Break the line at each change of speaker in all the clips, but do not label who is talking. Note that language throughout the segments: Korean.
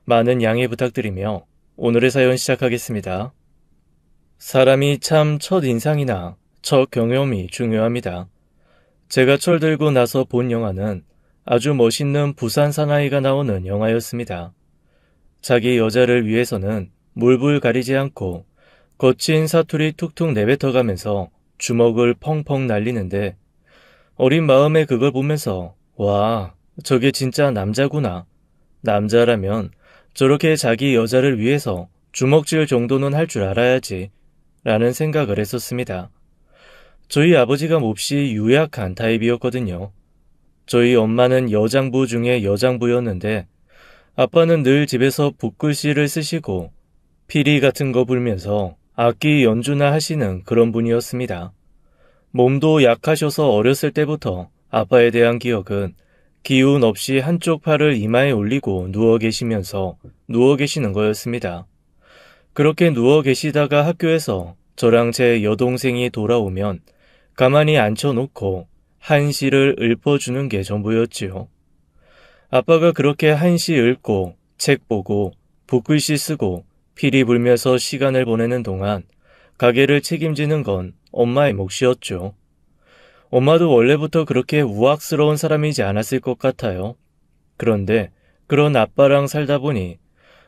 많은 양해 부탁드리며 오늘의 사연 시작하겠습니다. 사람이 참 첫인상이나 첫 경험이 중요합니다. 제가 철들고 나서 본 영화는 아주 멋있는 부산 사나이가 나오는 영화였습니다. 자기 여자를 위해서는 물불 가리지 않고 거친 사투리 툭툭 내뱉어가면서 주먹을 펑펑 날리는데 어린 마음에 그걸 보면서 와, 저게 진짜 남자구나. 남자라면 저렇게 자기 여자를 위해서 주먹질 정도는 할 줄 알아야지 라는 생각을 했었습니다. 저희 아버지가 몹시 유약한 타입이었거든요. 저희 엄마는 여장부 중에 여장부였는데 아빠는 늘 집에서 붓글씨를 쓰시고 피리 같은 거 불면서 악기 연주나 하시는 그런 분이었습니다. 몸도 약하셔서 어렸을 때부터 아빠에 대한 기억은 기운 없이 한쪽 팔을 이마에 올리고 누워 계시는 거였습니다. 그렇게 누워 계시다가 학교에서 저랑 제 여동생이 돌아오면 가만히 앉혀놓고 한시를 읊어주는 게 전부였지요. 아빠가 그렇게 한시 읊고 책 보고 붓글씨 쓰고 피리 불면서 시간을 보내는 동안 가게를 책임지는 건 엄마의 몫이었죠. 엄마도 원래부터 그렇게 우악스러운 사람이지 않았을 것 같아요. 그런데 그런 아빠랑 살다 보니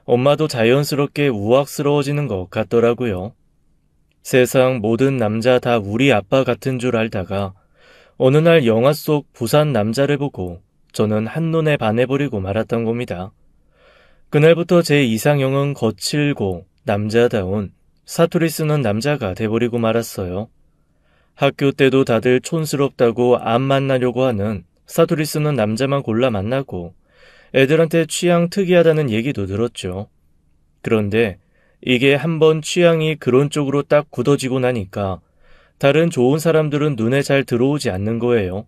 엄마도 자연스럽게 우악스러워지는 것 같더라고요. 세상 모든 남자 다 우리 아빠 같은 줄 알다가 어느 날 영화 속 부산 남자를 보고 저는 한눈에 반해버리고 말았던 겁니다. 그날부터 제 이상형은 거칠고 남자다운 사투리 쓰는 남자가 돼버리고 말았어요. 학교 때도 다들 촌스럽다고 안 만나려고 하는 사투리 쓰는 남자만 골라 만나고 애들한테 취향 특이하다는 얘기도 들었죠. 그런데 이게 한번 취향이 그런 쪽으로 딱 굳어지고 나니까 다른 좋은 사람들은 눈에 잘 들어오지 않는 거예요.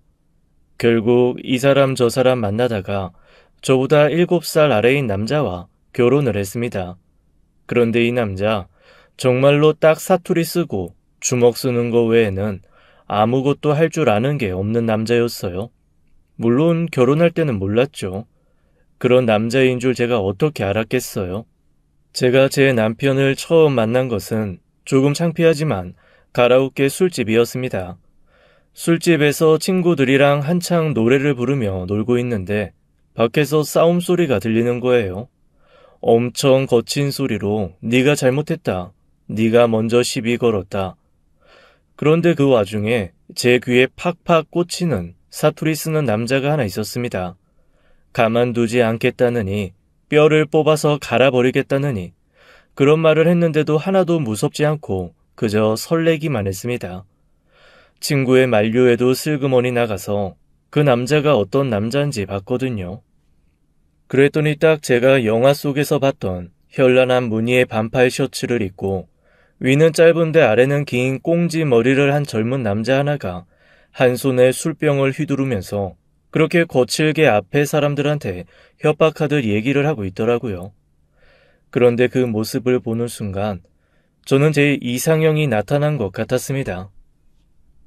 결국 이 사람 저 사람 만나다가 저보다 7살 아래인 남자와 결혼을 했습니다. 그런데 이 남자 정말로 딱 사투리 쓰고 주먹 쓰는 거 외에는 아무것도 할 줄 아는 게 없는 남자였어요. 물론 결혼할 때는 몰랐죠. 그런 남자인 줄 제가 어떻게 알았겠어요. 제가 제 남편을 처음 만난 것은 조금 창피하지만 가라오케 술집이었습니다. 술집에서 친구들이랑 한창 노래를 부르며 놀고 있는데 밖에서 싸움 소리가 들리는 거예요. 엄청 거친 소리로 네가 잘못했다. 네가 먼저 시비 걸었다. 그런데 그 와중에 제 귀에 팍팍 꽂히는 사투리 쓰는 남자가 하나 있었습니다. 가만두지 않겠다느니 뼈를 뽑아서 갈아버리겠다느니 그런 말을 했는데도 하나도 무섭지 않고 그저 설레기만 했습니다. 친구의 만류에도 슬그머니 나가서 그 남자가 어떤 남자인지 봤거든요. 그랬더니 딱 제가 영화 속에서 봤던 현란한 무늬의 반팔 셔츠를 입고 위는 짧은데 아래는 긴 꽁지 머리를 한 젊은 남자 하나가 한 손에 술병을 휘두르면서 그렇게 거칠게 앞에 사람들한테 협박하듯 얘기를 하고 있더라고요. 그런데 그 모습을 보는 순간 저는 제 이상형이 나타난 것 같았습니다.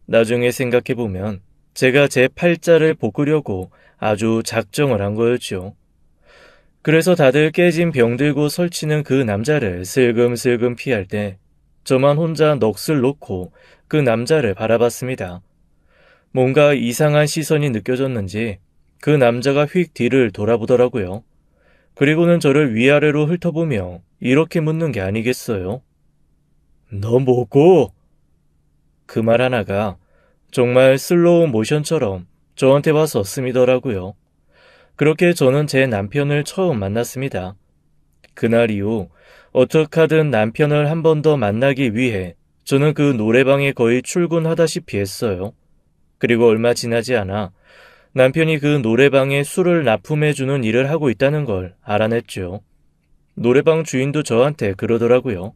나중에 생각해보면 제가 제 팔자를 볶으려고 아주 작정을 한 거였죠. 그래서 다들 깨진 병 들고 설치는 그 남자를 슬금슬금 피할 때 저만 혼자 넋을 놓고 그 남자를 바라봤습니다. 뭔가 이상한 시선이 느껴졌는지 그 남자가 휙 뒤를 돌아보더라고요. 그리고는 저를 위아래로 훑어보며 이렇게 묻는 게 아니겠어요? 너 뭐고? 그 말 하나가 정말 슬로우 모션처럼 저한테 와서 스미더라고요. 그렇게 저는 제 남편을 처음 만났습니다. 그날 이후 어떻게 하든 남편을 한 번 더 만나기 위해 저는 그 노래방에 거의 출근하다시피 했어요. 그리고 얼마 지나지 않아 남편이 그 노래방에 술을 납품해주는 일을 하고 있다는 걸 알아냈죠. 노래방 주인도 저한테 그러더라고요.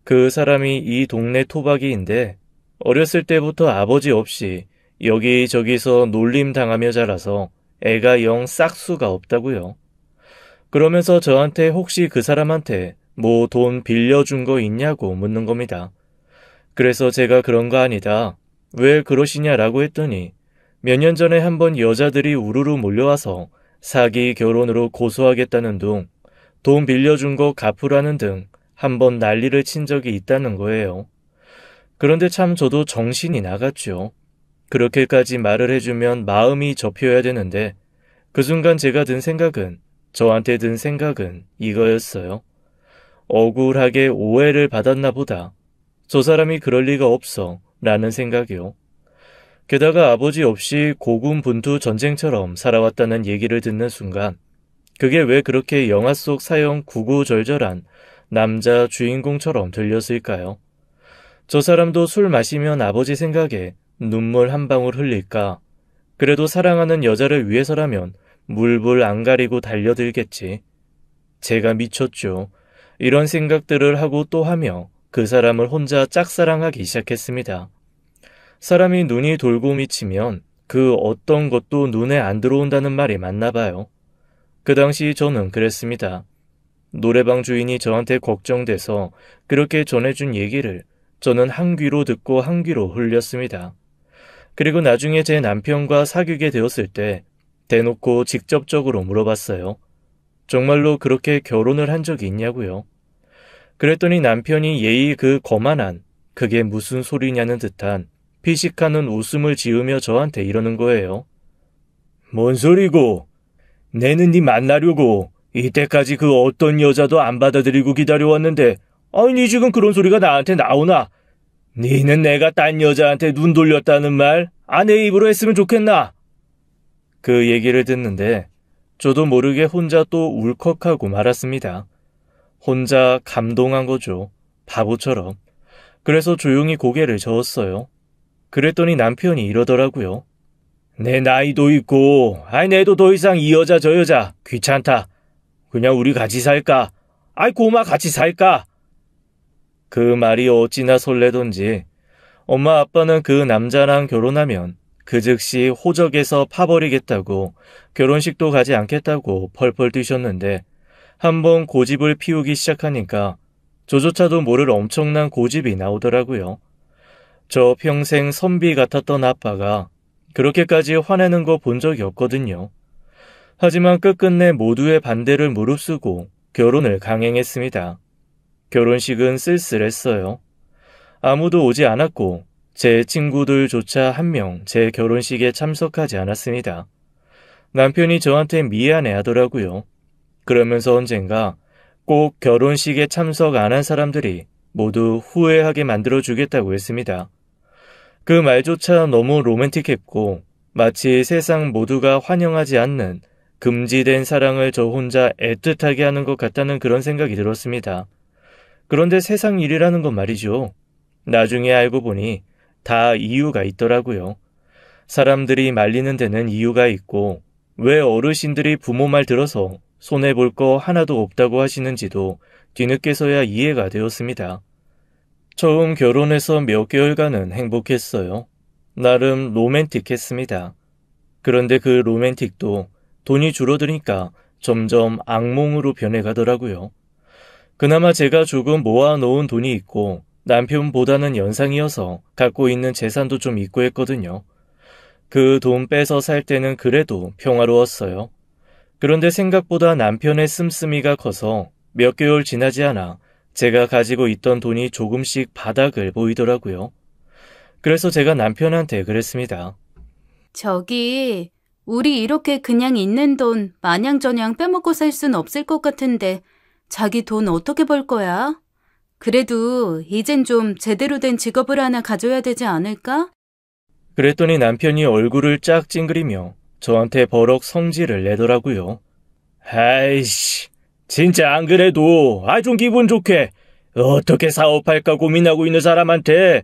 그 사람이 이 동네 토박이인데 어렸을 때부터 아버지 없이 여기저기서 놀림 당하며 자라서 애가 영 싹수가 없다고요. 그러면서 저한테 혹시 그 사람한테 뭐 돈 빌려준 거 있냐고 묻는 겁니다. 그래서 제가 그런 거 아니다. 왜 그러시냐라고 했더니 몇 년 전에 한번 여자들이 우르르 몰려와서 사기 결혼으로 고소하겠다는 둥 돈 빌려준 거 갚으라는 등 한번 난리를 친 적이 있다는 거예요. 그런데 참 저도 정신이 나갔죠. 그렇게까지 말을 해주면 마음이 접혀야 되는데 그 순간 제가 든 생각은, 저한테 든 생각은 이거였어요. 억울하게 오해를 받았나 보다. 저 사람이 그럴 리가 없어 라는 생각이요. 게다가 아버지 없이 고군분투 전쟁처럼 살아왔다는 얘기를 듣는 순간 그게 왜 그렇게 영화 속 사형 구구절절한 남자 주인공처럼 들렸을까요? 저 사람도 술 마시면 아버지 생각에 눈물 한 방울 흘릴까? 그래도 사랑하는 여자를 위해서라면 물불 안 가리고 달려들겠지. 제가 미쳤죠. 이런 생각들을 하고 또 하며 그 사람을 혼자 짝사랑하기 시작했습니다. 사람이 눈이 돌고 미치면 그 어떤 것도 눈에 안 들어온다는 말이 맞나 봐요. 그 당시 저는 그랬습니다. 노래방 주인이 저한테 걱정돼서 그렇게 전해준 얘기를 저는 한 귀로 듣고 한 귀로 흘렸습니다. 그리고 나중에 제 남편과 사귀게 되었을 때 대놓고 직접적으로 물어봤어요. 정말로 그렇게 결혼을 한 적이 있냐고요. 그랬더니 남편이 예의 그 거만한, 그게 무슨 소리냐는 듯한 피식하는 웃음을 지으며 저한테 이러는 거예요. 뭔 소리고? 내는 네 만나려고 이때까지 그 어떤 여자도 안 받아들이고 기다려왔는데 아니 지금 그런 소리가 나한테 나오나? 니는 내가 딴 여자한테 눈 돌렸다는 말 아내 입으로 했으면 좋겠나? 그 얘기를 듣는데 저도 모르게 혼자 또 울컥하고 말았습니다. 혼자 감동한 거죠. 바보처럼. 그래서 조용히 고개를 저었어요. 그랬더니 남편이 이러더라고요. 내 나이도 있고 내도 더 이상 이 여자 저 여자 귀찮다. 그냥 우리 같이 살까? 고마 같이 살까? 그 말이 어찌나 설레던지 엄마 아빠는 그 남자랑 결혼하면 그 즉시 호적에서 파버리겠다고 결혼식도 가지 않겠다고 펄펄 뛰셨는데 한번 고집을 피우기 시작하니까 저조차도 모를 엄청난 고집이 나오더라고요. 저 평생 선비 같았던 아빠가 그렇게까지 화내는 거 본 적이 없거든요. 하지만 끝끝내 모두의 반대를 무릅쓰고 결혼을 강행했습니다. 결혼식은 쓸쓸했어요. 아무도 오지 않았고 제 친구들조차 한 명 제 결혼식에 참석하지 않았습니다. 남편이 저한테 미안해 하더라고요. 그러면서 언젠가 꼭 결혼식에 참석 안 한 사람들이 모두 후회하게 만들어주겠다고 했습니다. 그 말조차 너무 로맨틱했고 마치 세상 모두가 환영하지 않는 금지된 사랑을 저 혼자 애틋하게 하는 것 같다는 그런 생각이 들었습니다. 그런데 세상 일이라는 건 말이죠. 나중에 알고 보니 다 이유가 있더라고요. 사람들이 말리는 데는 이유가 있고 왜 어르신들이 부모 말 들어서 손해볼 거 하나도 없다고 하시는지도 뒤늦게서야 이해가 되었습니다. 처음 결혼해서 몇 개월간은 행복했어요. 나름 로맨틱했습니다. 그런데 그 로맨틱도 돈이 줄어드니까 점점 악몽으로 변해가더라고요. 그나마 제가 조금 모아놓은 돈이 있고 남편보다는 연상이어서 갖고 있는 재산도 좀 있고 했거든요. 그 돈 빼서 살 때는 그래도 평화로웠어요. 그런데 생각보다 남편의 씀씀이가 커서 몇 개월 지나지 않아 제가 가지고 있던 돈이 조금씩 바닥을 보이더라고요. 그래서 제가 남편한테 그랬습니다.
저기, 우리 이렇게 그냥 있는 돈 마냥저냥 빼먹고 살 순 없을 것 같은데 자기 돈 어떻게 벌 거야? 그래도 이젠 좀 제대로 된 직업을 하나 가져야 되지 않을까?
그랬더니 남편이 얼굴을 쫙 찡그리며 저한테 버럭 성질을 내더라고요. 아이씨, 진짜 안 그래도 좀 기분 좋게 어떻게 사업할까 고민하고 있는 사람한테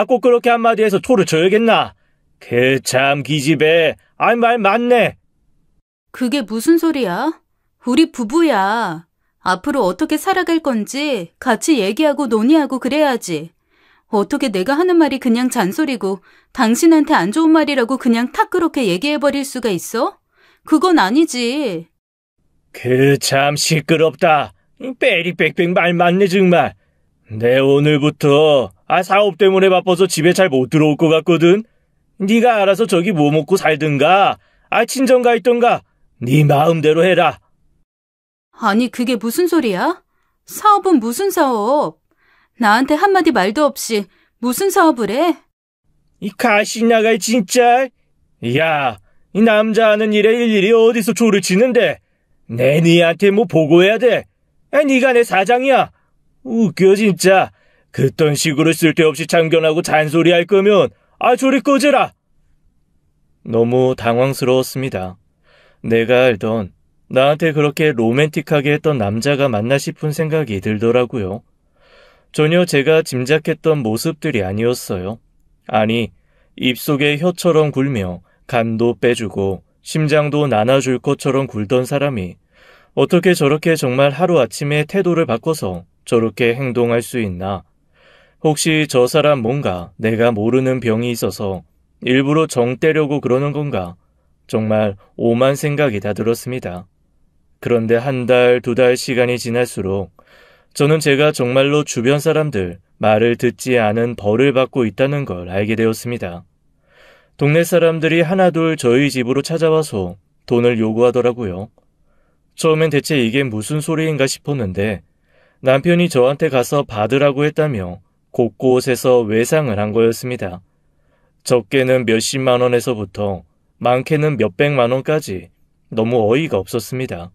꼭 그렇게 한마디해서 초를 쳐야겠나? 그 참 기집애, 말 맞네.
그게 무슨 소리야? 우리 부부야. 앞으로 어떻게 살아갈 건지 같이 얘기하고 논의하고 그래야지. 어떻게 내가 하는 말이 그냥 잔소리고 당신한테 안 좋은 말이라고 그냥 탁 그렇게 얘기해버릴 수가 있어? 그건 아니지.
그 참 시끄럽다. 빼리빽빽 말 맞네 정말. 내 오늘부터 사업 때문에 바빠서 집에 잘 못 들어올 것 같거든. 네가 알아서 저기 뭐 먹고 살든가 친정 가 있던가 네 마음대로 해라.
아니, 그게 무슨 소리야? 사업은 무슨 사업? 나한테 한마디 말도 없이 무슨 사업을 해?
이 가시나가 진짜. 야, 이 남자 하는 일에 일일이 어디서 조를 치는데 내 니한테 뭐 보고해야 돼? 야, 니가 내 사장이야. 웃겨 진짜. 그딴 식으로 쓸데없이 참견하고 잔소리할 거면 저리 꺼져라. 너무 당황스러웠습니다. 내가 알던 나한테 그렇게 로맨틱하게 했던 남자가 맞나 싶은 생각이 들더라고요. 전혀 제가 짐작했던 모습들이 아니었어요. 아니, 입속에 혀처럼 굴며 간도 빼주고 심장도 나눠줄 것처럼 굴던 사람이 어떻게 저렇게 정말 하루아침에 태도를 바꿔서 저렇게 행동할 수 있나? 혹시 저 사람 뭔가 내가 모르는 병이 있어서 일부러 정 떼려고 그러는 건가? 정말 오만 생각이 다 들었습니다. 그런데 한 달, 두 달 시간이 지날수록 저는 제가 정말로 주변 사람들 말을 듣지 않은 벌을 받고 있다는 걸 알게 되었습니다. 동네 사람들이 하나둘 저희 집으로 찾아와서 돈을 요구하더라고요. 처음엔 대체 이게 무슨 소리인가 싶었는데 남편이 저한테 가서 받으라고 했다며 곳곳에서 외상을 한 거였습니다. 적게는 몇십만 원에서부터 많게는 몇백만 원까지 너무 어이가 없었습니다.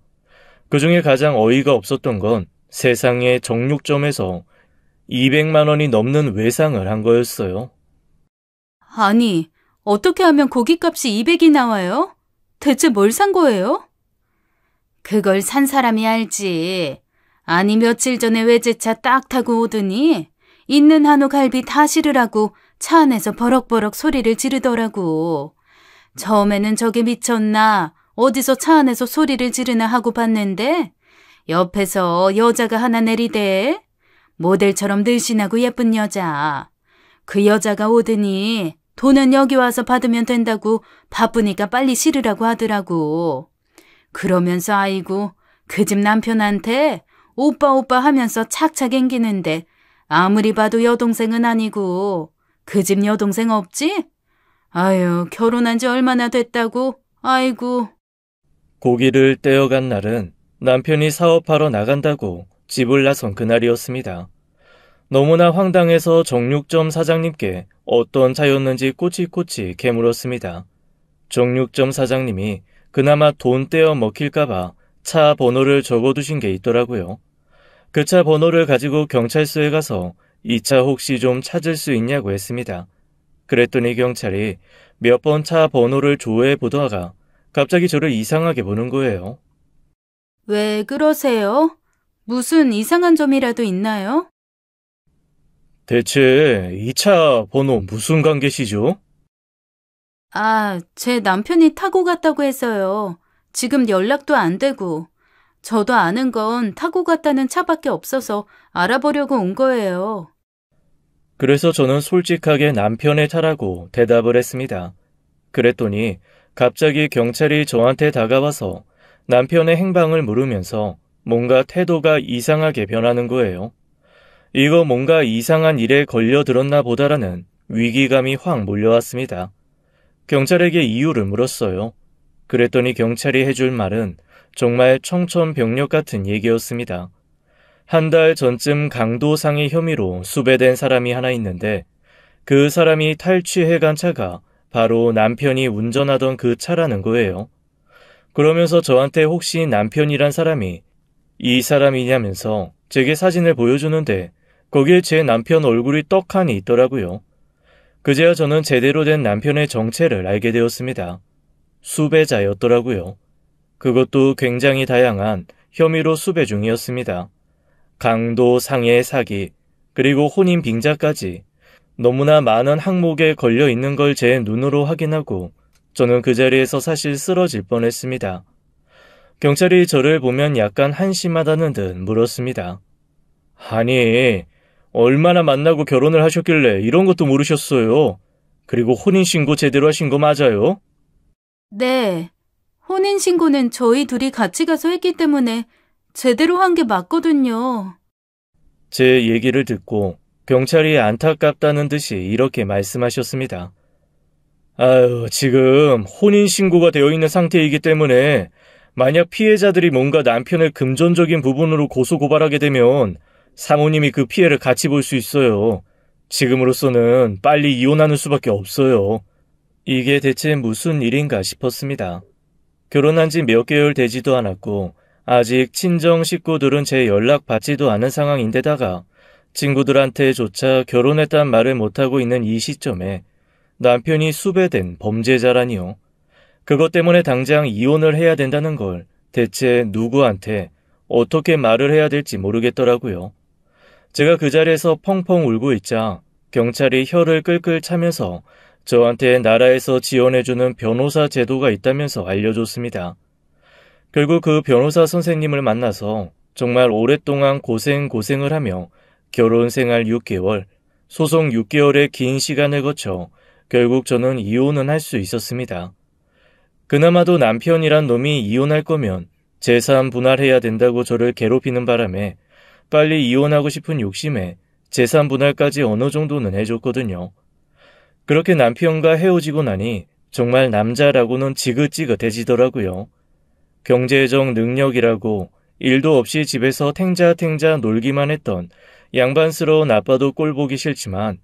그중에 가장 어이가 없었던 건 세상의 정육점에서 200만 원이 넘는 외상을 한 거였어요.
아니, 어떻게 하면 고깃값이 200이 나와요? 대체 뭘 산 거예요? 그걸 산 사람이 알지. 아니, 며칠 전에 외제차 딱 타고 오더니 있는 한우 갈비 다 실으라고 차 안에서 버럭버럭 소리를 지르더라고. 처음에는 저게 미쳤나, 어디서 차 안에서 소리를 지르나 하고 봤는데 옆에서 여자가 하나 내리대. 모델처럼 늘씬하고 예쁜 여자. 그 여자가 오더니 돈은 여기 와서 받으면 된다고 바쁘니까 빨리 실으라고 하더라고. 그러면서 아이고, 그 집 남편한테 오빠 오빠 하면서 착착 앵기는데 아무리 봐도 여동생은 아니고. 그 집 여동생 없지? 아유, 결혼한 지 얼마나 됐다고? 아이고.
고기를 떼어간 날은 남편이 사업하러 나간다고 집을 나선 그날이었습니다. 너무나 황당해서 정육점 사장님께 어떤 차였는지 꼬치꼬치 캐물었습니다. 정육점 사장님이 그나마 돈 떼어 먹힐까봐 차 번호를 적어두신 게 있더라고요. 그 차 번호를 가지고 경찰서에 가서 이 차 혹시 좀 찾을 수 있냐고 했습니다. 그랬더니 경찰이 몇 번 차 번호를 조회해 보다가 갑자기 저를 이상하게 보는 거예요.
왜 그러세요? 무슨 이상한 점이라도 있나요?
대체 이 차 번호 무슨 관계시죠?
제 남편이 타고 갔다고 해서요. 지금 연락도 안 되고. 저도 아는 건 타고 갔다는 차밖에 없어서 알아보려고 온 거예요.
그래서 저는 솔직하게 남편의 차라고 대답을 했습니다. 그랬더니 갑자기 경찰이 저한테 다가와서 남편의 행방을 물으면서 뭔가 태도가 이상하게 변하는 거예요. 이거 뭔가 이상한 일에 걸려들었나 보다라는 위기감이 확 몰려왔습니다. 경찰에게 이유를 물었어요. 그랬더니 경찰이 해줄 말은 정말 청천벽력 같은 얘기였습니다. 한 달 전쯤 강도상해 혐의로 수배된 사람이 하나 있는데 그 사람이 탈취해간 차가 바로 남편이 운전하던 그 차라는 거예요. 그러면서 저한테 혹시 남편이란 사람이 이 사람이냐면서 제게 사진을 보여주는데 거기에 제 남편 얼굴이 떡하니 있더라고요. 그제야 저는 제대로 된 남편의 정체를 알게 되었습니다. 수배자였더라고요. 그것도 굉장히 다양한 혐의로 수배 중이었습니다. 강도, 상해, 사기, 그리고 혼인 빙자까지 너무나 많은 항목에 걸려 있는 걸 제 눈으로 확인하고 저는 그 자리에서 사실 쓰러질 뻔했습니다. 경찰이 저를 보면 약간 한심하다는 듯 물었습니다. 아니, 얼마나 만나고 결혼을 하셨길래 이런 것도 모르셨어요? 그리고 혼인신고 제대로 하신 거 맞아요?
네. 혼인신고는 저희 둘이 같이 가서 했기 때문에 제대로 한 게 맞거든요.
제 얘기를 듣고 경찰이 안타깝다는 듯이 이렇게 말씀하셨습니다. 아유, 지금 혼인신고가 되어 있는 상태이기 때문에 만약 피해자들이 뭔가 남편을 금전적인 부분으로 고소고발하게 되면 사모님이 그 피해를 같이 볼 수 있어요. 지금으로서는 빨리 이혼하는 수밖에 없어요. 이게 대체 무슨 일인가 싶었습니다. 결혼한 지 몇 개월 되지도 않았고 아직 친정 식구들은 제 연락 받지도 않은 상황인데다가 친구들한테조차 결혼했단 말을 못하고 있는 이 시점에 남편이 수배된 범죄자라니요. 그것 때문에 당장 이혼을 해야 된다는 걸 대체 누구한테 어떻게 말을 해야 될지 모르겠더라고요. 제가 그 자리에서 펑펑 울고 있자 경찰이 혀를 끌끌 차면서 저한테 나라에서 지원해주는 변호사 제도가 있다면서 알려줬습니다. 결국 그 변호사 선생님을 만나서 정말 오랫동안 고생을 하며 결혼 생활 6개월, 소송 6개월의 긴 시간을 거쳐 결국 저는 이혼은 할 수 있었습니다. 그나마도 남편이란 놈이 이혼할 거면 재산 분할해야 된다고 저를 괴롭히는 바람에 빨리 이혼하고 싶은 욕심에 재산 분할까지 어느 정도는 해줬거든요. 그렇게 남편과 헤어지고 나니 정말 남자라고는 지긋지긋해지더라고요. 경제적 능력이라고 일도 없이 집에서 탱자탱자 놀기만 했던 양반스러운 아빠도 꼴보기 싫지만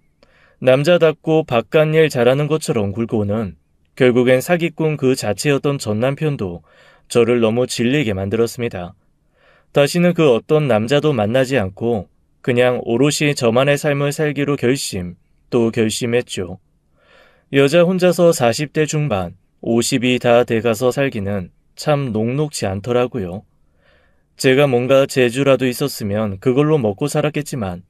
남자답고 바깥일 잘하는 것처럼 굴고는 결국엔 사기꾼 그 자체였던 전 남편도 저를 너무 질리게 만들었습니다. 다시는 그 어떤 남자도 만나지 않고 그냥 오롯이 저만의 삶을 살기로 결심했죠. 여자 혼자서 40대 중반, 50이 다 돼가서 살기는 참 녹록지 않더라고요. 제가 뭔가 재주라도 있었으면 그걸로 먹고 살았겠지만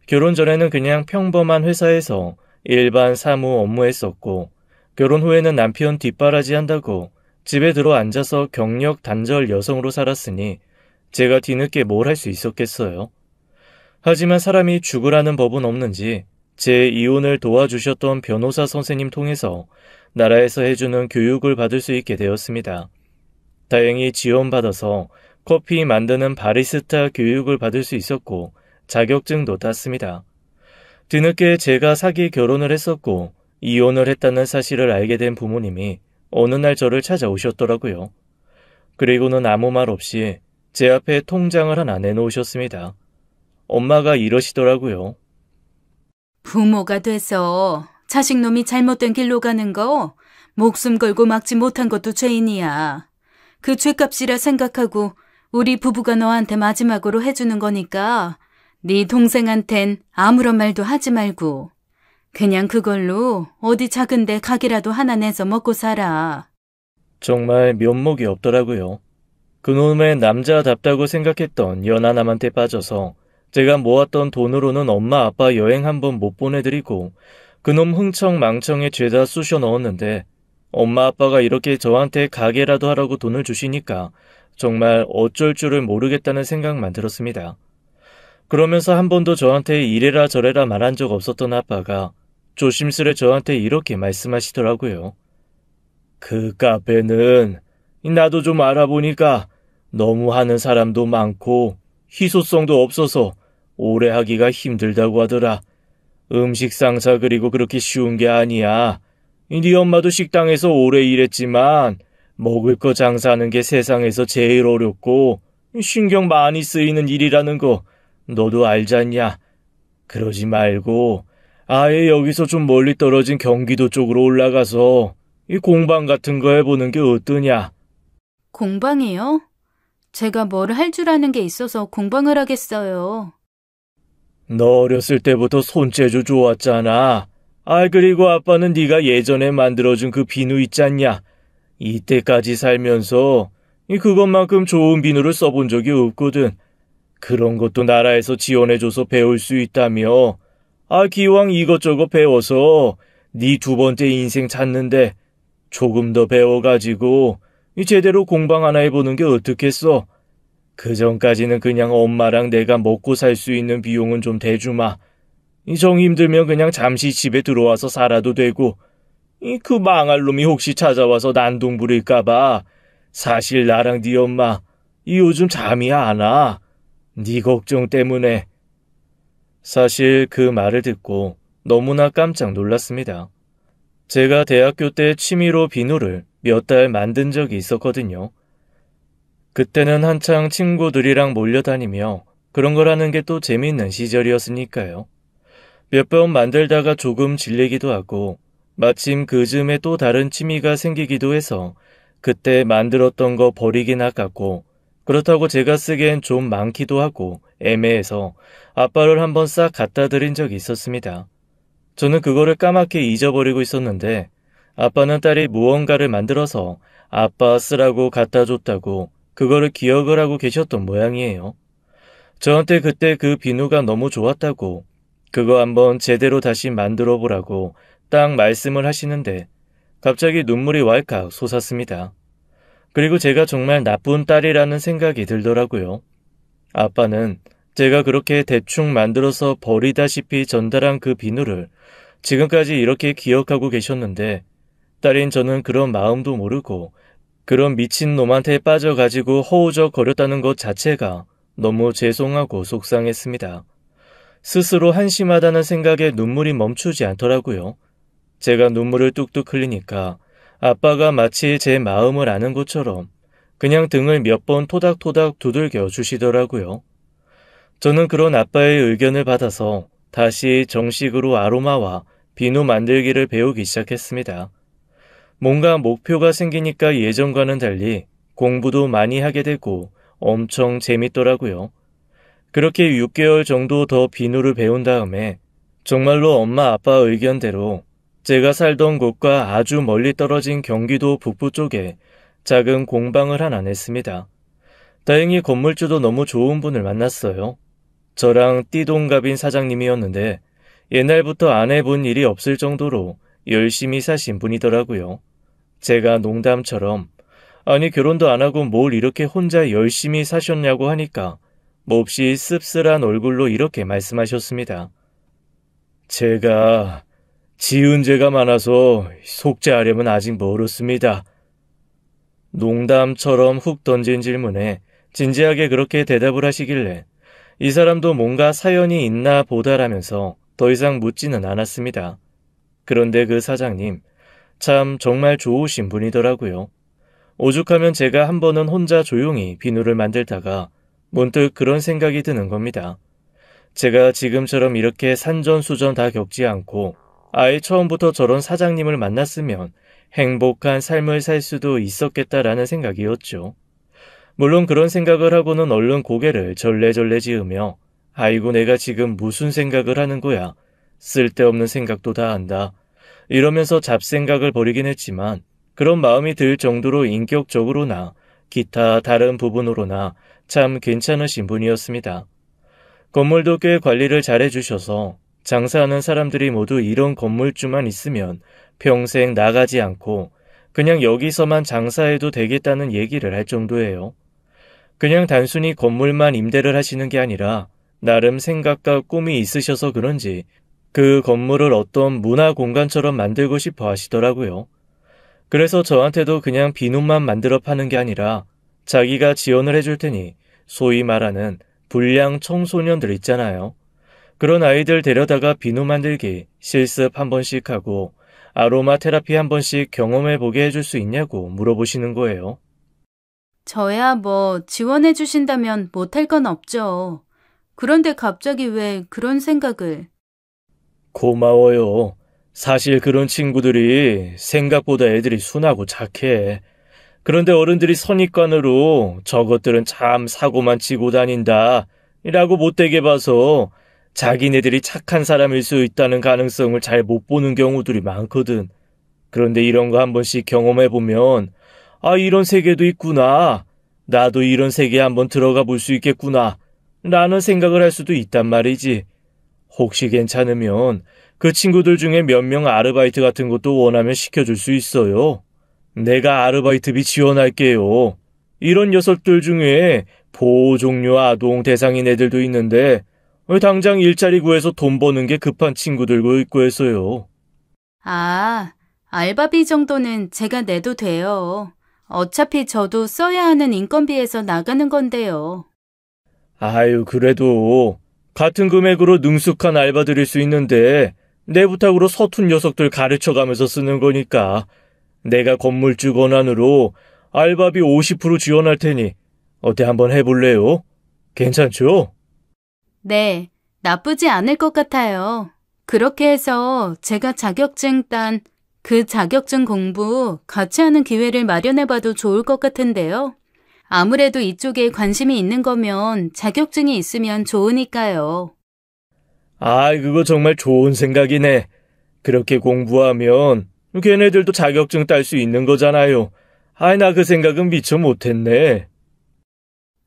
결혼 전에는 그냥 평범한 회사에서 일반 사무 업무했었고 결혼 후에는 남편 뒷바라지 한다고 집에 들어 앉아서 경력 단절 여성으로 살았으니 제가 뒤늦게 뭘 할 수 있었겠어요. 하지만 사람이 죽으라는 법은 없는지 제 이혼을 도와주셨던 변호사 선생님 통해서 나라에서 해주는 교육을 받을 수 있게 되었습니다. 다행히 지원받아서 커피 만드는 바리스타 교육을 받을 수 있었고 자격증도 땄습니다. 뒤늦게 제가 사기 결혼을 했었고 이혼을 했다는 사실을 알게 된 부모님이 어느 날 저를 찾아오셨더라고요. 그리고는 아무 말 없이 제 앞에 통장을 하나 내놓으셨습니다. 엄마가 이러시더라고요.
부모가 돼서 자식놈이 잘못된 길로 가는 거 목숨 걸고 막지 못한 것도 죄인이야. 그 죄값이라 생각하고 우리 부부가 너한테 마지막으로 해주는 거니까 네 동생한텐 아무런 말도 하지 말고 그냥 그걸로 어디 작은 데 가게라도 하나 내서 먹고 살아.
정말 면목이 없더라고요. 그놈의 남자답다고 생각했던 연하남한테 빠져서 제가 모았던 돈으로는 엄마 아빠 여행 한번 못 보내드리고 그놈 흥청망청에 죄다 쑤셔 넣었는데 엄마 아빠가 이렇게 저한테 가게라도 하라고 돈을 주시니까 정말 어쩔 줄을 모르겠다는 생각만 들었습니다. 그러면서 한 번도 저한테 이래라 저래라 말한 적 없었던 아빠가 조심스레 저한테 이렇게 말씀하시더라고요. 그 카페는 나도 좀 알아보니까 너무 하는 사람도 많고 희소성도 없어서 오래 하기가 힘들다고 하더라. 음식 상사 그리고 그렇게 쉬운 게 아니야. 네 엄마도 식당에서 오래 일했지만 먹을 거 장사하는 게 세상에서 제일 어렵고 신경 많이 쓰이는 일이라는 거 너도 알잖냐. 그러지 말고 아예 여기서 좀 멀리 떨어진 경기도 쪽으로 올라가서 이 공방 같은 거 해보는 게 어떠냐.
공방이요? 제가 뭘 할 줄 아는 게 있어서 공방을 하겠어요.
너 어렸을 때부터 손재주 좋았잖아. 그리고 아빠는 네가 예전에 만들어준 그 비누 있잖냐. 이때까지 살면서 그것만큼 좋은 비누를 써본 적이 없거든. 그런 것도 나라에서 지원해줘서 배울 수 있다며. 기왕 이것저것 배워서 네 두 번째 인생 찾는데 조금 더 배워가지고 제대로 공방 하나 해보는 게 어떻겠어? 그 전까지는 그냥 엄마랑 내가 먹고 살 수 있는 비용은 좀 대주마. 정 힘들면 그냥 잠시 집에 들어와서 살아도 되고 그 망할 놈이 혹시 찾아와서 난동 부릴까봐 사실 나랑 네 엄마 요즘 잠이 안 와. 네 걱정 때문에. 사실 그 말을 듣고 너무나 깜짝 놀랐습니다. 제가 대학교 때 취미로 비누를 몇 달 만든 적이 있었거든요. 그때는 한창 친구들이랑 몰려다니며 그런 걸 하는 게 또 재미있는 시절이었으니까요. 몇 번 만들다가 조금 질리기도 하고 마침 그 즈음에 또 다른 취미가 생기기도 해서 그때 만들었던 거 버리긴 아깝고 그렇다고 제가 쓰기엔 좀 많기도 하고 애매해서 아빠를 한번 싹 갖다 드린 적이 있었습니다. 저는 그거를 까맣게 잊어버리고 있었는데 아빠는 딸이 무언가를 만들어서 아빠 쓰라고 갖다 줬다고 그거를 기억을 하고 계셨던 모양이에요. 저한테 그때 그 비누가 너무 좋았다고 그거 한번 제대로 다시 만들어 보라고 딱 말씀을 하시는데 갑자기 눈물이 왈칵 솟았습니다. 그리고 제가 정말 나쁜 딸이라는 생각이 들더라고요. 아빠는 제가 그렇게 대충 만들어서 버리다시피 전달한 그 비누를 지금까지 이렇게 기억하고 계셨는데 딸인 저는 그런 마음도 모르고 그런 미친놈한테 빠져가지고 허우적거렸다는 것 자체가 너무 죄송하고 속상했습니다. 스스로 한심하다는 생각에 눈물이 멈추지 않더라고요. 제가 눈물을 뚝뚝 흘리니까 아빠가 마치 제 마음을 아는 것처럼 그냥 등을 몇 번 토닥토닥 두들겨 주시더라고요. 저는 그런 아빠의 의견을 받아서 다시 정식으로 아로마와 비누 만들기를 배우기 시작했습니다. 뭔가 목표가 생기니까 예전과는 달리 공부도 많이 하게 되고 엄청 재밌더라고요. 그렇게 6개월 정도 더 비누를 배운 다음에 정말로 엄마 아빠 의견대로 제가 살던 곳과 아주 멀리 떨어진 경기도 북부 쪽에 작은 공방을 하나 냈습니다. 다행히 건물주도 너무 좋은 분을 만났어요. 저랑 띠동갑인 사장님이었는데 옛날부터 안 해본 일이 없을 정도로 열심히 사신 분이더라고요. 제가 농담처럼 아니 결혼도 안 하고 뭘 이렇게 혼자 열심히 사셨냐고 하니까 몹시 씁쓸한 얼굴로 이렇게 말씀하셨습니다. 제가 지은 죄가 많아서 속죄하려면 아직 멀었습니다. 농담처럼 훅 던진 질문에 진지하게 그렇게 대답을 하시길래 이 사람도 뭔가 사연이 있나 보다라면서 더 이상 묻지는 않았습니다. 그런데 그 사장님 참 정말 좋으신 분이더라고요. 오죽하면 제가 한 번은 혼자 조용히 비누를 만들다가 문득 그런 생각이 드는 겁니다. 제가 지금처럼 이렇게 산전수전 다 겪지 않고 아예 처음부터 저런 사장님을 만났으면 행복한 삶을 살 수도 있었겠다라는 생각이었죠. 물론 그런 생각을 하고는 얼른 고개를 절레절레 지으며 아이고 내가 지금 무슨 생각을 하는 거야. 쓸데없는 생각도 다 한다. 이러면서 잡생각을 버리긴 했지만 그런 마음이 들 정도로 인격적으로나 기타 다른 부분으로나 참 괜찮으신 분이었습니다. 건물도 꽤 관리를 잘해주셔서 장사하는 사람들이 모두 이런 건물주만 있으면 평생 나가지 않고 그냥 여기서만 장사해도 되겠다는 얘기를 할 정도예요. 그냥 단순히 건물만 임대를 하시는 게 아니라 나름 생각과 꿈이 있으셔서 그런지 그 건물을 어떤 문화 공간처럼 만들고 싶어 하시더라고요. 그래서 저한테도 그냥 비누만 만들어 파는 게 아니라 자기가 지원을 해줄 테니 소위 말하는 불량 청소년들 있잖아요. 그런 아이들 데려다가 비누 만들기 실습 한 번씩 하고 아로마 테라피 한 번씩 경험해보게 해줄 수 있냐고 물어보시는 거예요.
저야 뭐 지원해 주신다면 못할 건 없죠. 그런데 갑자기 왜 그런 생각을...
고마워요. 사실 그런 친구들이 생각보다 애들이 순하고 착해. 그런데 어른들이 선입관으로 저것들은 참 사고만 치고 다닌다 라고 못되게 봐서 자기네들이 착한 사람일 수 있다는 가능성을 잘 못 보는 경우들이 많거든. 그런데 이런 거 한 번씩 경험해보면 아 이런 세계도 있구나. 나도 이런 세계에 한번 들어가 볼 수 있겠구나 라는 생각을 할 수도 있단 말이지. 혹시 괜찮으면 그 친구들 중에 몇 명 아르바이트 같은 것도 원하면 시켜줄 수 있어요. 내가 아르바이트비 지원할게요. 이런 녀석들 중에 보호종료 아동 대상인 애들도 있는데 당장 일자리 구해서 돈 버는 게 급한 친구들도 있고 해서요.
아, 알바비 정도는 제가 내도 돼요. 어차피 저도 써야 하는 인건비에서 나가는 건데요.
아유 그래도 같은 금액으로 능숙한 알바들일 수 있는데 내 부탁으로 서툰 녀석들 가르쳐가면서 쓰는 거니까 내가 건물주 권한으로 알바비 50% 지원할 테니 어때 한번 해볼래요? 괜찮죠?
네, 나쁘지 않을 것 같아요. 그렇게 해서 제가 자격증 딴 그 자격증 공부 같이 하는 기회를 마련해봐도 좋을 것 같은데요. 아무래도 이쪽에 관심이 있는 거면 자격증이 있으면 좋으니까요.
아, 그거 정말 좋은 생각이네. 그렇게 공부하면 걔네들도 자격증 딸 수 있는 거잖아요. 아이, 나 그 생각은 미처 못했네.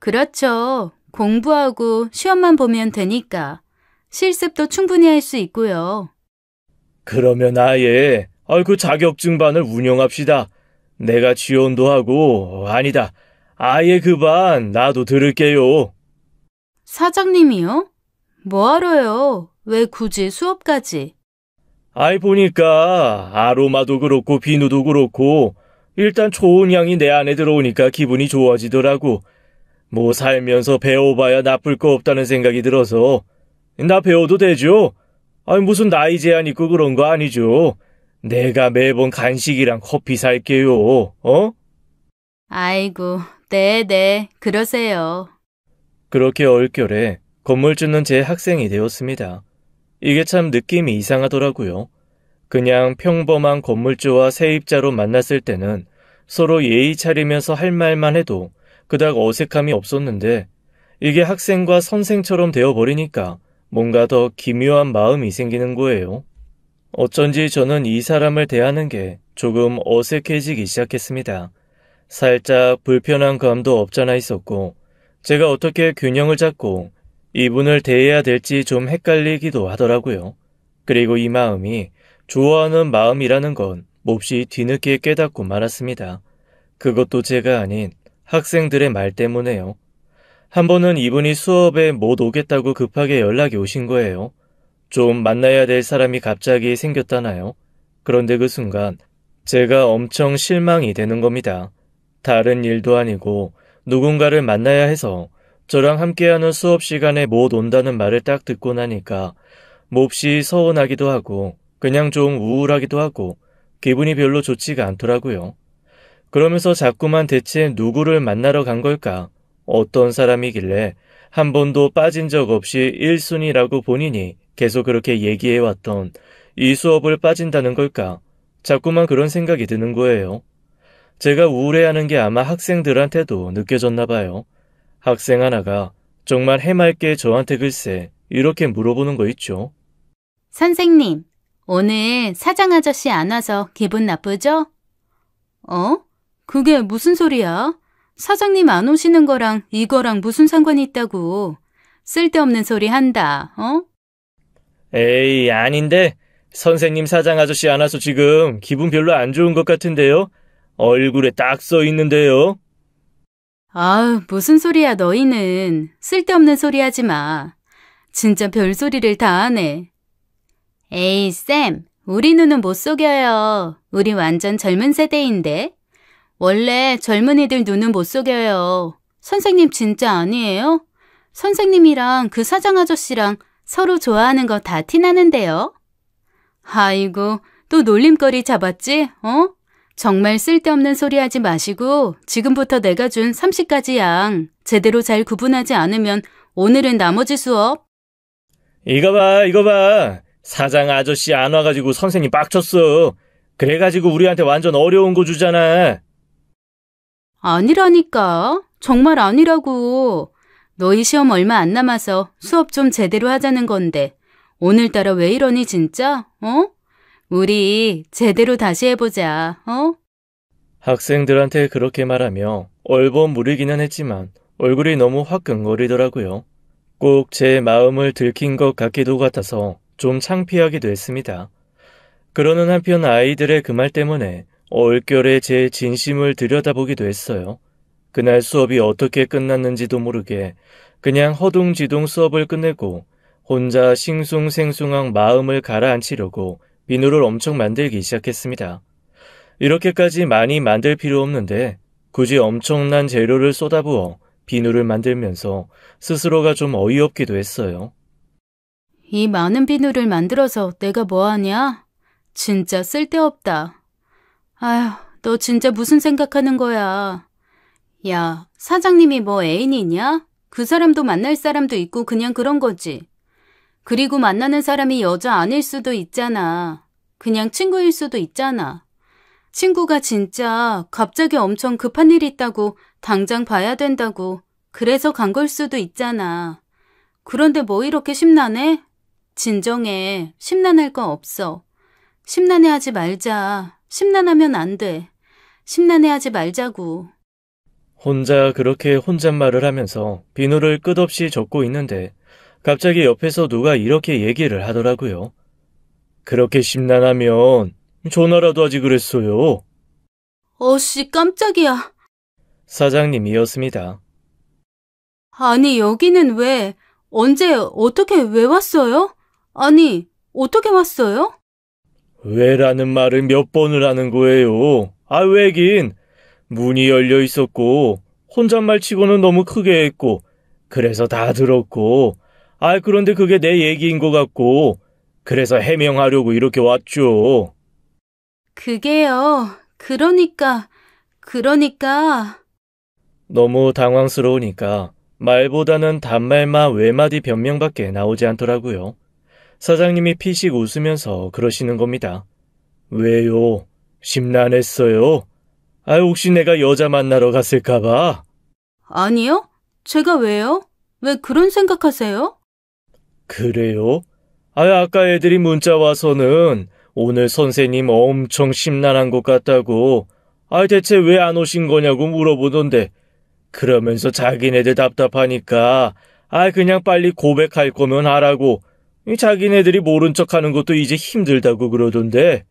그렇죠. 공부하고 시험만 보면 되니까. 실습도 충분히 할 수 있고요.
그러면 아예 그 자격증반을 운영합시다. 내가 지원도 하고 아니다. 아예 그 반 나도 들을게요.
사장님이요? 뭐하러요? 왜 굳이 수업까지?
아이 보니까 아로마도 그렇고 비누도 그렇고 일단 좋은 향이 내 안에 들어오니까 기분이 좋아지더라고. 뭐 살면서 배워봐야 나쁠 거 없다는 생각이 들어서 나 배워도 되죠? 아니 무슨 나이 제한 있고 그런 거 아니죠? 내가 매번 간식이랑 커피 살게요. 어?
아이고, 네네, 그러세요.
그렇게 얼결에 건물주는 제 학생이 되었습니다. 이게 참 느낌이 이상하더라고요. 그냥 평범한 건물주와 세입자로 만났을 때는 서로 예의 차리면서 할 말만 해도 그닥 어색함이 없었는데 이게 학생과 선생처럼 되어버리니까 뭔가 더 기묘한 마음이 생기는 거예요. 어쩐지 저는 이 사람을 대하는 게 조금 어색해지기 시작했습니다. 살짝 불편한 감도 없잖아 있었고 제가 어떻게 균형을 잡고 이분을 대해야 될지 좀 헷갈리기도 하더라고요. 그리고 이 마음이 좋아하는 마음이라는 건 몹시 뒤늦게 깨닫고 말았습니다. 그것도 제가 아닌 학생들의 말 때문에요. 한 번은 이분이 수업에 못 오겠다고 급하게 연락이 오신 거예요. 좀 만나야 될 사람이 갑자기 생겼다나요? 그런데 그 순간 제가 엄청 실망이 되는 겁니다. 다른 일도 아니고 누군가를 만나야 해서 저랑 함께하는 수업 시간에 못 온다는 말을 딱 듣고 나니까 몹시 서운하기도 하고 그냥 좀 우울하기도 하고 기분이 별로 좋지가 않더라고요. 그러면서 자꾸만 대체 누구를 만나러 간 걸까? 어떤 사람이길래 한 번도 빠진 적 없이 1순위라고 본인이 계속 그렇게 얘기해왔던 이 수업을 빠진다는 걸까? 자꾸만 그런 생각이 드는 거예요. 제가 우울해하는 게 아마 학생들한테도 느껴졌나 봐요. 학생 하나가 정말 해맑게 저한테 글쎄 이렇게 물어보는 거 있죠.
선생님, 오늘 사장 아저씨 안 와서 기분 나쁘죠? 어? 그게 무슨 소리야? 사장님 안 오시는 거랑 이거랑 무슨 상관이 있다고. 쓸데없는 소리 한다, 어?
에이, 아닌데. 선생님 사장 아저씨 안 와서 지금 기분 별로 안 좋은 것 같은데요? 얼굴에 딱 써 있는데요.
아우, 무슨 소리야, 너희는. 쓸데없는 소리 하지 마. 진짜 별소리를 다 하네. 에이, 쌤, 우리 눈은 못 속여요. 우리 완전 젊은 세대인데. 원래 젊은이들 눈은 못 속여요. 선생님 진짜 아니에요? 선생님이랑 그 사장 아저씨랑 서로 좋아하는 거 다 티나는데요. 아이고, 또 놀림거리 잡았지? 어? 정말 쓸데없는 소리 하지 마시고 지금부터 내가 준 30가지 양 제대로 잘 구분하지 않으면 오늘은 나머지 수업.
이거 봐, 이거 봐. 사장 아저씨 안 와가지고 선생님 빡쳤어. 그래가지고 우리한테 완전 어려운 거 주잖아.
아니라니까. 정말 아니라고. 너희 시험 얼마 안 남아서 수업 좀 제대로 하자는 건데 오늘따라 왜 이러니 진짜? 어? 우리 제대로 다시 해보자. 어?
학생들한테 그렇게 말하며 얼버무리기는 했지만 얼굴이 너무 화끈거리더라고요. 꼭 제 마음을 들킨 것 같기도 같아서 좀 창피하기도 했습니다. 그러는 한편 아이들의 그 말 때문에 얼결에 제 진심을 들여다보기도 했어요. 그날 수업이 어떻게 끝났는지도 모르게 그냥 허둥지둥 수업을 끝내고 혼자 싱숭생숭한 마음을 가라앉히려고 비누를 엄청 만들기 시작했습니다. 이렇게까지 많이 만들 필요 없는데 굳이 엄청난 재료를 쏟아부어 비누를 만들면서 스스로가 좀 어이없기도 했어요.
이 많은 비누를 만들어서 내가 뭐하냐? 진짜 쓸데없다. 아휴, 너 진짜 무슨 생각하는 거야? 야, 사장님이 뭐 애인이 있냐? 그 사람도 만날 사람도 있고 그냥 그런 거지. 그리고 만나는 사람이 여자 아닐 수도 있잖아. 그냥 친구일 수도 있잖아. 친구가 진짜 갑자기 엄청 급한 일이 있다고 당장 봐야 된다고 그래서 간 걸 수도 있잖아. 그런데 뭐 이렇게 심란해? 진정해. 심란할 거 없어. 심란해하지 말자. 심란하면 안 돼. 심란해하지 말자고.
혼자 그렇게 혼잣말을 하면서 비누를 끝없이 적고 있는데 갑자기 옆에서 누가 이렇게 얘기를 하더라고요. 그렇게 심란하면 전화라도 하지 그랬어요.
어씨, 깜짝이야.
사장님이었습니다.
아니, 여기는 왜, 언제, 어떻게, 왜 왔어요? 아니, 어떻게 왔어요?
왜라는 말을 몇 번을 하는 거예요. 왜긴 문이 열려 있었고 혼잣말 치고는 너무 크게 했고 그래서 다 들었고 그런데 그게 내 얘기인 것 같고 그래서 해명하려고 이렇게 왔죠.
그게요. 그러니까.
너무 당황스러우니까 말보다는 단말만 외마디 변명밖에 나오지 않더라고요. 사장님이 피식 웃으면서 그러시는 겁니다. 왜요? 심란했어요? 혹시 내가 여자 만나러 갔을까봐?
아니요? 제가 왜요? 왜 그런 생각하세요?
그래요? 아까 애들이 문자 와서는 오늘 선생님 엄청 심란한 것 같다고 대체 왜 안 오신 거냐고 물어보던데 그러면서 자기네들 답답하니까 그냥 빨리 고백할 거면 하라고 자기네들이 모른 척하는 것도 이제 힘들다고 그러던데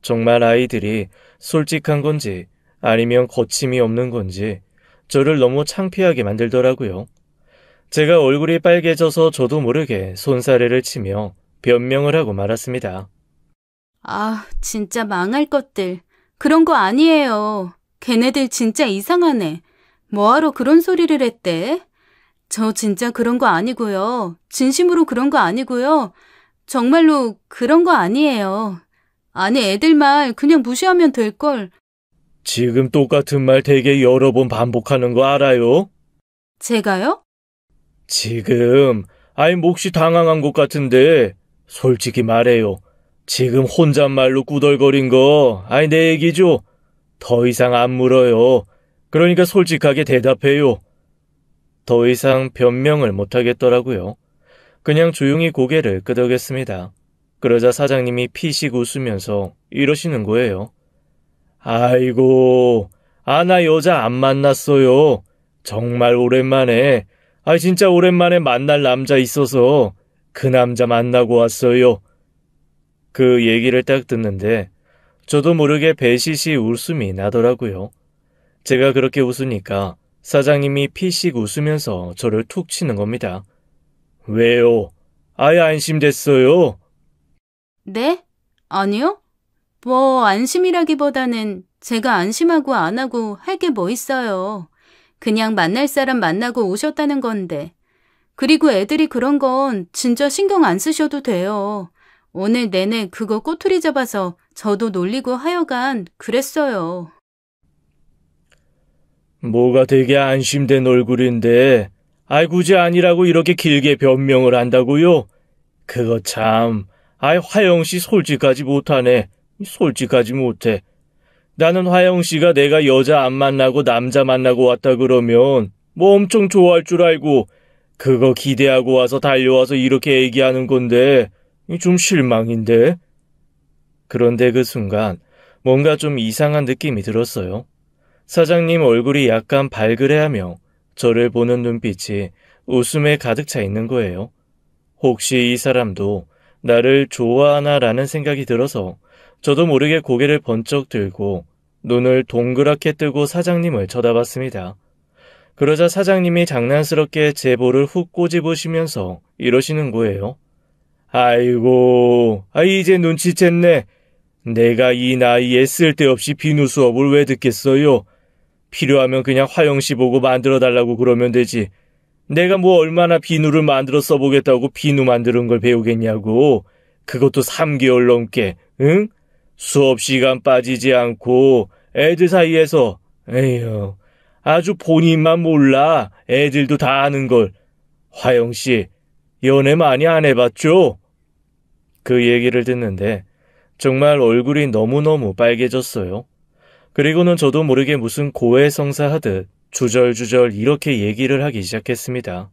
정말 아이들이 솔직한 건지 아니면 거침이 없는 건지 저를 너무 창피하게 만들더라고요. 제가 얼굴이 빨개져서 저도 모르게 손사래를 치며 변명을 하고 말았습니다.
진짜 망할 것들. 그런 거 아니에요. 걔네들 진짜 이상하네. 뭐하러 그런 소리를 했대? 저 진짜 그런 거 아니고요. 진심으로 그런 거 아니고요. 정말로 그런 거 아니에요. 아니, 애들 말 그냥 무시하면 될걸.
지금 똑같은 말 되게 여러 번 반복하는 거 알아요?
제가요?
지금 몹시 당황한 것 같은데 솔직히 말해요. 지금 혼잣말로 꾸덜거린 거 내 얘기죠? 더 이상 안 물어요. 그러니까 솔직하게 대답해요. 더 이상 변명을 못하겠더라고요. 그냥 조용히 고개를 끄덕였습니다. 그러자 사장님이 피식 웃으면서 이러시는 거예요. 아이고, 나 여자 안 만났어요. 정말 오랜만에, 진짜 오랜만에 만날 남자 있어서 그 남자 만나고 왔어요. 그 얘기를 딱 듣는데 저도 모르게 배시시 웃음이 나더라고요. 제가 그렇게 웃으니까 사장님이 피식 웃으면서 저를 툭 치는 겁니다. 왜요? 안심됐어요?
네? 아니요? 뭐 안심이라기보다는 제가 안심하고 안 하고 할 게 뭐 있어요. 그냥 만날 사람 만나고 오셨다는 건데. 그리고 애들이 그런 건 진짜 신경 안 쓰셔도 돼요. 오늘 내내 그거 꼬투리 잡아서 저도 놀리고 하여간 그랬어요.
뭐가 되게 안심된 얼굴인데 굳이 아니라고 이렇게 길게 변명을 한다고요? 그거 참 화영씨 솔직하지 못하네. 솔직하지 못해. 나는 화영씨가 내가 여자 안 만나고 남자 만나고 왔다 그러면 뭐 엄청 좋아할 줄 알고 그거 기대하고 와서 달려와서 이렇게 얘기하는 건데 좀 실망인데. 그런데 그 순간 뭔가 좀 이상한 느낌이 들었어요. 사장님 얼굴이 약간 발그레하며 저를 보는 눈빛이 웃음에 가득 차 있는 거예요. 혹시 이 사람도 나를 좋아하나라는 생각이 들어서 저도 모르게 고개를 번쩍 들고 눈을 동그랗게 뜨고 사장님을 쳐다봤습니다. 그러자 사장님이 장난스럽게 제 볼을 훅 꼬집으시면서 이러시는 거예요. 아이고, 이제 눈치챘네. 내가 이 나이에 쓸데없이 비누 수업을 왜 듣겠어요? 필요하면 그냥 화영씨 보고 만들어달라고 그러면 되지. 내가 뭐 얼마나 비누를 만들어 써보겠다고 비누 만드는 걸 배우겠냐고. 그것도 3개월 넘게, 응? 수업 시간 빠지지 않고 애들 사이에서, 에휴, 아주 본인만 몰라. 애들도 다 아는 걸. 화영씨, 연애 많이 안 해봤죠? 그 얘기를 듣는데 정말 얼굴이 너무너무 빨개졌어요. 그리고는 저도 모르게 무슨 고해성사하듯 주절주절 이렇게 얘기를 하기 시작했습니다.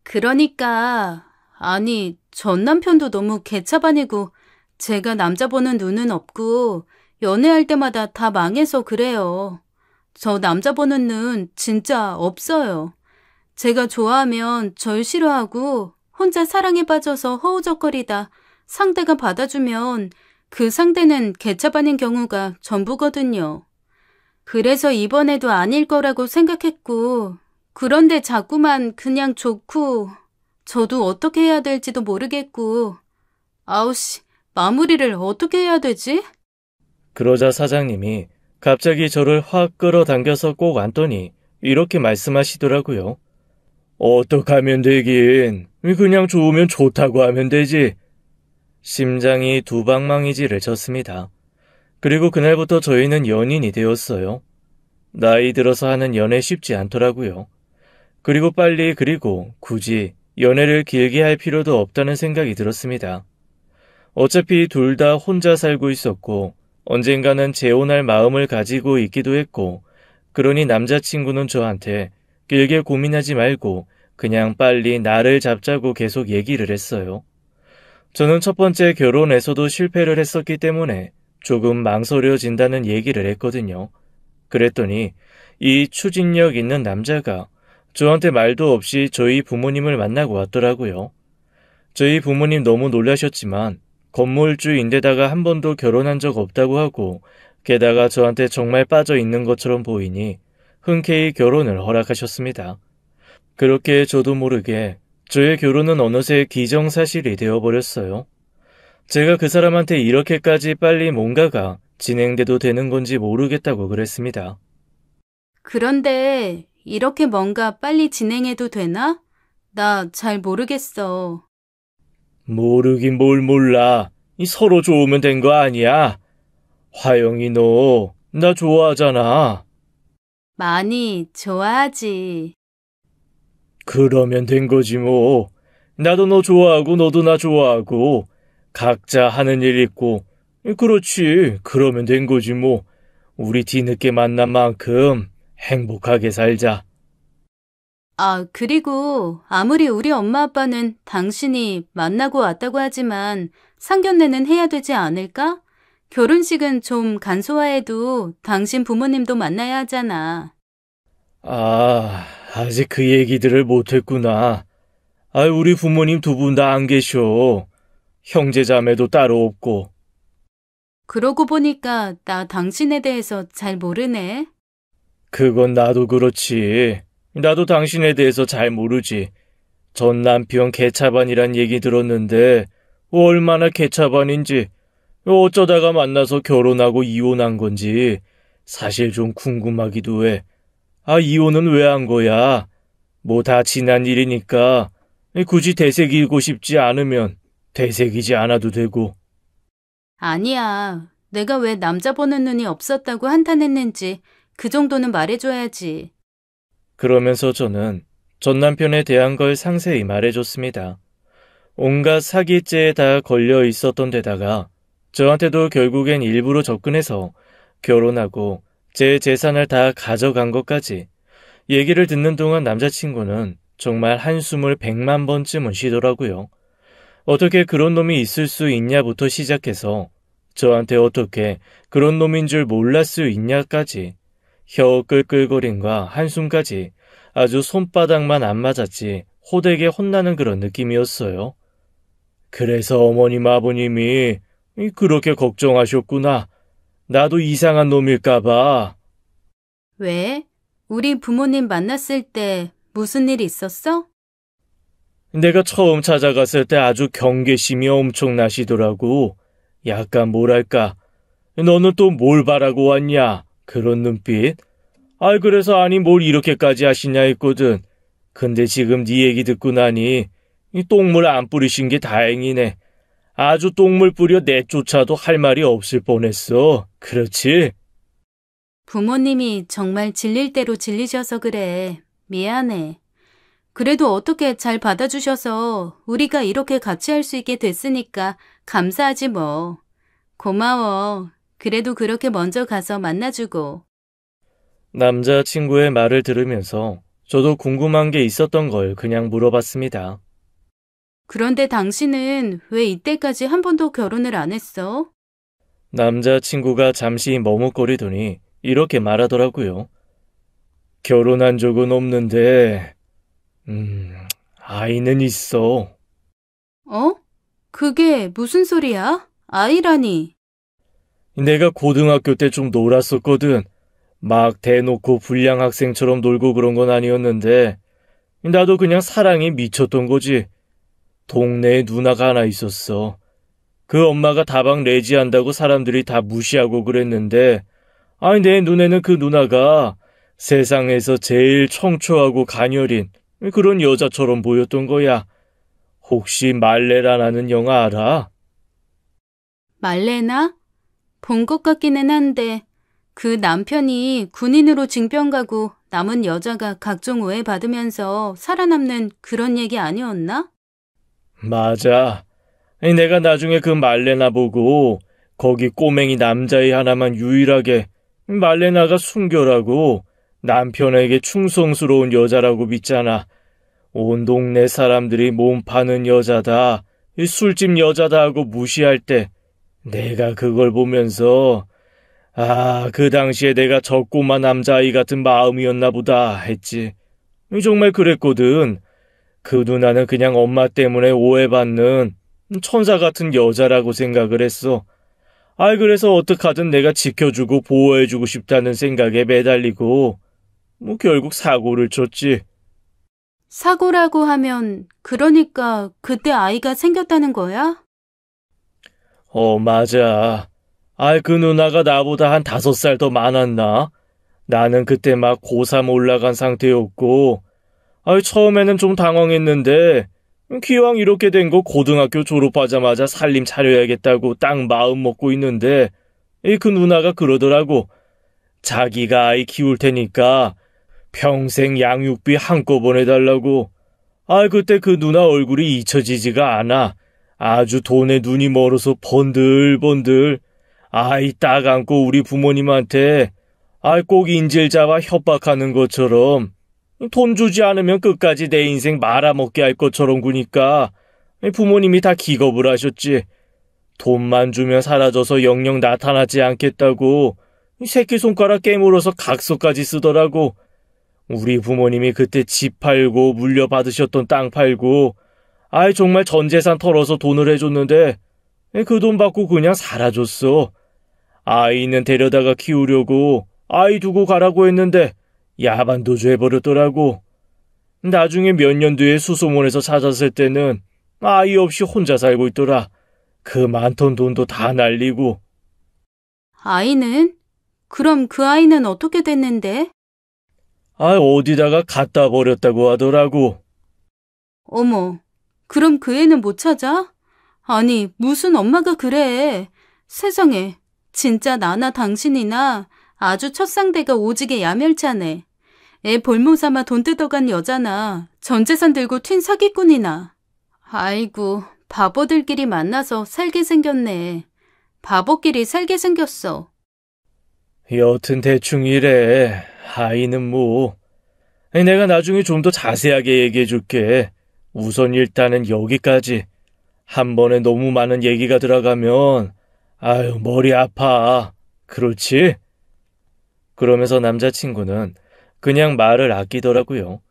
그러니까, 아니, 전 남편도 너무 개차반이고, 제가 남자 보는 눈은 없고, 연애할 때마다 다 망해서 그래요. 저 남자 보는 눈 진짜 없어요. 제가 좋아하면 절 싫어하고, 혼자 사랑에 빠져서 허우적거리다 상대가 받아주면 그 상대는 개차반인 경우가 전부거든요. 그래서 이번에도 아닐 거라고 생각했고, 그런데 자꾸만 그냥 좋고, 저도 어떻게 해야 될지도 모르겠고, 아우씨, 마무리를 어떻게 해야 되지?
그러자 사장님이 갑자기 저를 확 끌어당겨서 꼭 안더니 이렇게 말씀하시더라고요. 어떡하면 되긴. 그냥 좋으면 좋다고 하면 되지. 심장이 두방망이질을 쳤습니다. 그리고 그날부터 저희는 연인이 되었어요. 나이 들어서 하는 연애 쉽지 않더라고요. 그리고 빨리 그리고 굳이 연애를 길게 할 필요도 없다는 생각이 들었습니다. 어차피 둘 다 혼자 살고 있었고 언젠가는 재혼할 마음을 가지고 있기도 했고 그러니 남자친구는 저한테 길게 고민하지 말고 그냥 빨리 나를 잡자고 계속 얘기를 했어요. 저는 첫 번째 결혼에서도 실패를 했었기 때문에 조금 망설여진다는 얘기를 했거든요. 그랬더니 이 추진력 있는 남자가 저한테 말도 없이 저희 부모님을 만나고 왔더라고요. 저희 부모님 너무 놀라셨지만 건물주인데다가 한 번도 결혼한 적 없다고 하고 게다가 저한테 정말 빠져 있는 것처럼 보이니 흔쾌히 결혼을 허락하셨습니다. 그렇게 저도 모르게 저의 결혼은 어느새 기정사실이 되어버렸어요. 제가 그 사람한테 이렇게까지 빨리 뭔가가 진행돼도 되는 건지 모르겠다고 그랬습니다.
그런데 이렇게 뭔가 빨리 진행해도 되나? 나 잘 모르겠어.
모르긴 뭘 몰라. 서로 좋으면 된 거 아니야. 화영이 너, 나 좋아하잖아.
많이 좋아하지.
그러면 된 거지 뭐. 나도 너 좋아하고 너도 나 좋아하고 각자 하는 일 있고 그렇지. 그러면 된 거지 뭐. 우리 뒤늦게 만난 만큼 행복하게 살자.
아, 그리고 아무리 우리 엄마 아빠는 당신이 만나고 왔다고 하지만 상견례는 해야 되지 않을까? 결혼식은 좀 간소화해도 당신 부모님도 만나야 하잖아.
아, 아직 그 얘기들을 못했구나. 아, 우리 부모님 두 분 다 안 계셔. 형제자매도 따로 없고.
그러고 보니까 나 당신에 대해서 잘 모르네.
그건 나도 그렇지. 나도 당신에 대해서 잘 모르지. 전 남편 개차반이란 얘기 들었는데 얼마나 개차반인지 어쩌다가 만나서 결혼하고 이혼한 건지 사실 좀 궁금하기도 해. 아, 이혼은 왜 한 거야? 뭐 다 지난 일이니까 굳이 되새기고 싶지 않으면 되새기지 않아도 되고.
아니야. 내가 왜 남자 보는 눈이 없었다고 한탄했는지 그 정도는 말해줘야지.
그러면서 저는 전 남편에 대한 걸 상세히 말해줬습니다. 온갖 사기죄에 다 걸려 있었던 데다가 저한테도 결국엔 일부러 접근해서 결혼하고 제 재산을 다 가져간 것까지 얘기를 듣는 동안 남자친구는 정말 한숨을 100만 번쯤은 쉬더라고요. 어떻게 그런 놈이 있을 수 있냐부터 시작해서 저한테 어떻게 그런 놈인 줄 몰랐을 수 있냐까지 혀 끌끌거림과 한숨까지 아주 손바닥만 안 맞았지 호되게 혼나는 그런 느낌이었어요. 그래서 어머님 아버님이 그렇게 걱정하셨구나. 나도 이상한 놈일까봐.
왜? 우리 부모님 만났을 때 무슨 일 있었어?
내가 처음 찾아갔을 때 아주 경계심이 엄청나시더라고. 약간 뭐랄까. 너는 또 뭘 바라고 왔냐? 그런 눈빛. 그래서 아니 뭘 이렇게까지 하시냐 했거든. 근데 지금 네 얘기 듣고 나니 이 똥물 안 뿌리신 게 다행이네. 아주 똥물 뿌려 내쫓아도 할 말이 없을 뻔했어. 그렇지?
부모님이 정말 질릴 대로 질리셔서 그래. 미안해. 그래도 어떻게 잘 받아주셔서 우리가 이렇게 같이 할 수 있게 됐으니까 감사하지 뭐. 고마워. 그래도 그렇게 먼저 가서 만나주고.
남자친구의 말을 들으면서 저도 궁금한 게 있었던 걸 그냥 물어봤습니다.
그런데 당신은 왜 이때까지 한 번도 결혼을 안 했어?
남자친구가 잠시 머뭇거리더니 이렇게 말하더라고요. 결혼한 적은 없는데, 아이는 있어.
어? 그게 무슨 소리야? 아이라니.
내가 고등학교 때 좀 놀았었거든. 막 대놓고 불량 학생처럼 놀고 그런 건 아니었는데, 나도 그냥 사랑에 미쳤던 거지. 동네에 누나가 하나 있었어. 그 엄마가 다방 레지한다고 사람들이 다 무시하고 그랬는데, 아니, 내 눈에는 그 누나가 세상에서 제일 청초하고 가녀린 그런 여자처럼 보였던 거야. 혹시 말레라라는 영화 알아?
말레나? 본 것 같기는 한데 그 남편이 군인으로 징병 가고 남은 여자가 각종 오해 받으면서 살아남는 그런 얘기 아니었나?
맞아. 내가 나중에 그 말레나 보고 거기 꼬맹이 남자애 하나만 유일하게 말레나가 순결하고 남편에게 충성스러운 여자라고 믿잖아. 온 동네 사람들이 몸 파는 여자다, 술집 여자다 하고 무시할 때 내가 그걸 보면서 그 당시에 내가 저 꼬마 남자아이 같은 마음이었나 보다 했지. 정말 그랬거든. 그 누나는 그냥 엄마 때문에 오해받는 천사 같은 여자라고 생각을 했어. 그래서 어떡하든 내가 지켜주고 보호해주고 싶다는 생각에 매달리고 결국 사고를 쳤지.
사고라고 하면 그러니까 그때 아이가 생겼다는 거야?
맞아. 그 누나가 나보다 한 5살 더 많았나? 나는 그때 막 고3 올라간 상태였고, 처음에는 좀 당황했는데, 기왕 이렇게 된 거 고등학교 졸업하자마자 살림 차려야겠다고 딱 마음 먹고 있는데, 그 누나가 그러더라고. 자기가 아이 키울 테니까 평생 양육비 한꺼번에 달라고. 그때 그 누나 얼굴이 잊혀지지가 않아. 아주 돈에 눈이 멀어서 번들번들. 아이 딱 안고 우리 부모님한테 꼭 인질자와 협박하는 것처럼 돈 주지 않으면 끝까지 내 인생 말아먹게 할 것처럼 구니까 부모님이 다 기겁을 하셨지. 돈만 주면 사라져서 영영 나타나지 않겠다고 새끼손가락 깨물어서 각서까지 쓰더라고. 우리 부모님이 그때 집 팔고 물려받으셨던 땅 팔고 정말 전 재산 털어서 돈을 해줬는데 그 돈 받고 그냥 사라졌어. 아이는 데려다가 키우려고 아이 두고 가라고 했는데 야반도주 해버렸더라고. 나중에 몇 년 뒤에 수소문에서 찾았을 때는 아이 없이 혼자 살고 있더라. 그 많던 돈도 다 날리고.
아이는? 그럼 그 아이는 어떻게 됐는데?
어디다가 갖다 버렸다고 하더라고.
어머, 그럼 그 애는 못 찾아? 아니, 무슨 엄마가 그래. 세상에, 진짜 나나 당신이나 아주 첫 상대가 오지게 야멸차네. 애 볼모 삼아 돈 뜯어간 여자나 전 재산 들고 튄 사기꾼이나. 아이고, 바보들끼리 만나서 살게 생겼네. 바보끼리 살게 생겼어.
여튼 대충 이래. 아이는 뭐. 내가 나중에 좀 더 자세하게 얘기해 줄게. 우선 일단은 여기까지. 한 번에 너무 많은 얘기가 들어가면 머리 아파. 그렇지? 그러면서 남자친구는 그냥 말을 아끼더라고요.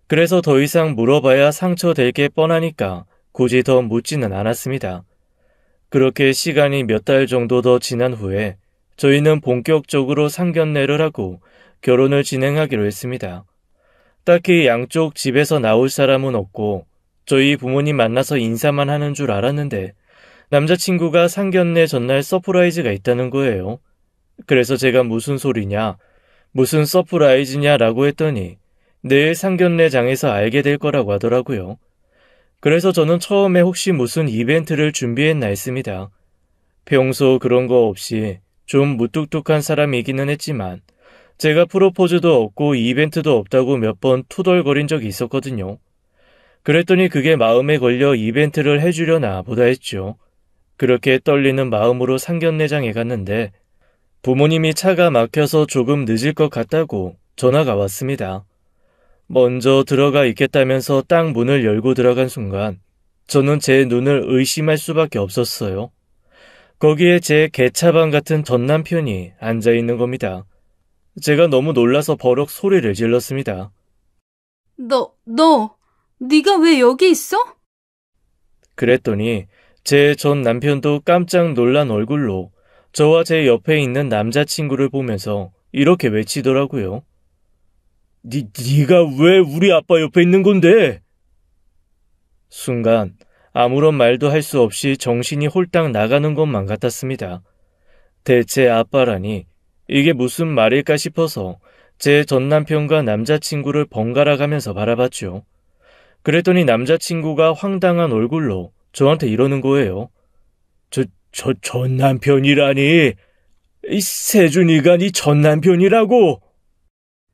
그래서 더 이상 물어봐야 상처될 게 뻔하니까 굳이 더 묻지는 않았습니다. 그렇게 시간이 몇 달 정도 더 지난 후에 저희는 본격적으로 상견례를 하고 결혼을 진행하기로 했습니다. 딱히 양쪽 집에서 나올 사람은 없고 저희 부모님 만나서 인사만 하는 줄 알았는데 남자친구가 상견례 전날 서프라이즈가 있다는 거예요. 그래서 제가 무슨 소리냐, 무슨 서프라이즈냐라고 했더니 내일 상견례장에서 알게 될 거라고 하더라고요. 그래서 저는 처음에 혹시 무슨 이벤트를 준비했나 했습니다. 평소 그런 거 없이 좀 무뚝뚝한 사람이기는 했지만 제가 프로포즈도 없고 이벤트도 없다고 몇 번 투덜거린 적이 있었거든요. 그랬더니 그게 마음에 걸려 이벤트를 해주려나 보다 했죠. 그렇게 떨리는 마음으로 상견례장에 갔는데 부모님이 차가 막혀서 조금 늦을 것 같다고 전화가 왔습니다. 먼저 들어가 있겠다면서 딱 문을 열고 들어간 순간 저는 제 눈을 의심할 수밖에 없었어요. 거기에 제 개차반 같은 전 남편이 앉아있는 겁니다. 제가 너무 놀라서 버럭 소리를 질렀습니다.
네가 왜 여기 있어?
그랬더니 제 전 남편도 깜짝 놀란 얼굴로 저와 제 옆에 있는 남자친구를 보면서 이렇게 외치더라고요. 네가 왜 우리 아빠 옆에 있는 건데? 순간 아무런 말도 할 수 없이 정신이 홀딱 나가는 것만 같았습니다. 대체 아빠라니 이게 무슨 말일까 싶어서 제 전 남편과 남자친구를 번갈아 가면서 바라봤죠. 그랬더니 남자친구가 황당한 얼굴로 저한테 이러는 거예요. 전 남편이라니? 이 세준이가 네 전 남편이라고?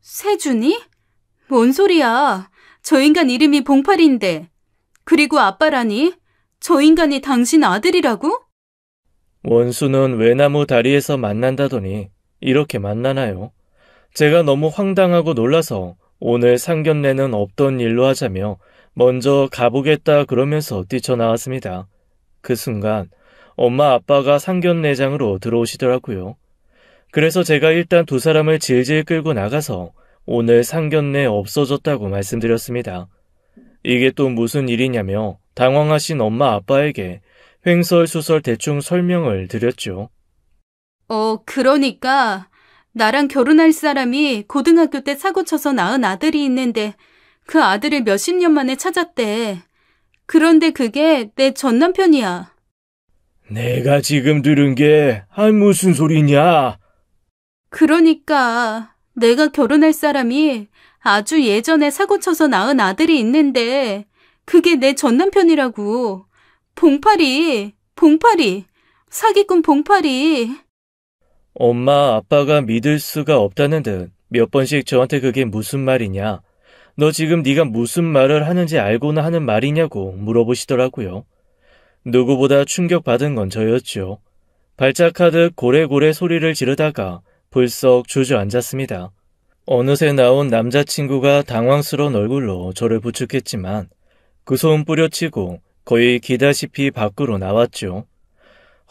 세준이? 뭔 소리야? 저 인간 이름이 봉팔인데. 그리고 아빠라니? 저 인간이 당신 아들이라고?
원수는 외나무 다리에서 만난다더니 이렇게 만나나요? 제가 너무 황당하고 놀라서 오늘 상견례는 없던 일로 하자며 먼저 가보겠다 그러면서 뛰쳐나왔습니다. 그 순간 엄마 아빠가 상견례장으로 들어오시더라고요. 그래서 제가 일단 두 사람을 질질 끌고 나가서 오늘 상견례 없어졌다고 말씀드렸습니다. 이게 또 무슨 일이냐며 당황하신 엄마 아빠에게 횡설수설 대충 설명을 드렸죠.
그러니까 나랑 결혼할 사람이 고등학교 때 사고 쳐서 낳은 아들이 있는데 그 아들을 몇십 년 만에 찾았대. 그런데 그게 내 전 남편이야.
내가 지금 들은 게 무슨 소리냐?
그러니까 내가 결혼할 사람이 아주 예전에 사고 쳐서 낳은 아들이 있는데 그게 내 전 남편이라고. 봉팔이, 사기꾼 봉팔이.
엄마 아빠가 믿을 수가 없다는 듯 몇 번씩 저한테 그게 무슨 말이냐? 너 지금 네가 무슨 말을 하는지 알고나 하는 말이냐고 물어보시더라고요. 누구보다 충격받은 건 저였죠. 발작하듯 고래고래 소리를 지르다가 불썩 주저앉았습니다. 어느새 나온 남자친구가 당황스러운 얼굴로 저를 부축했지만 그 손 뿌려치고 거의 기다시피 밖으로 나왔죠.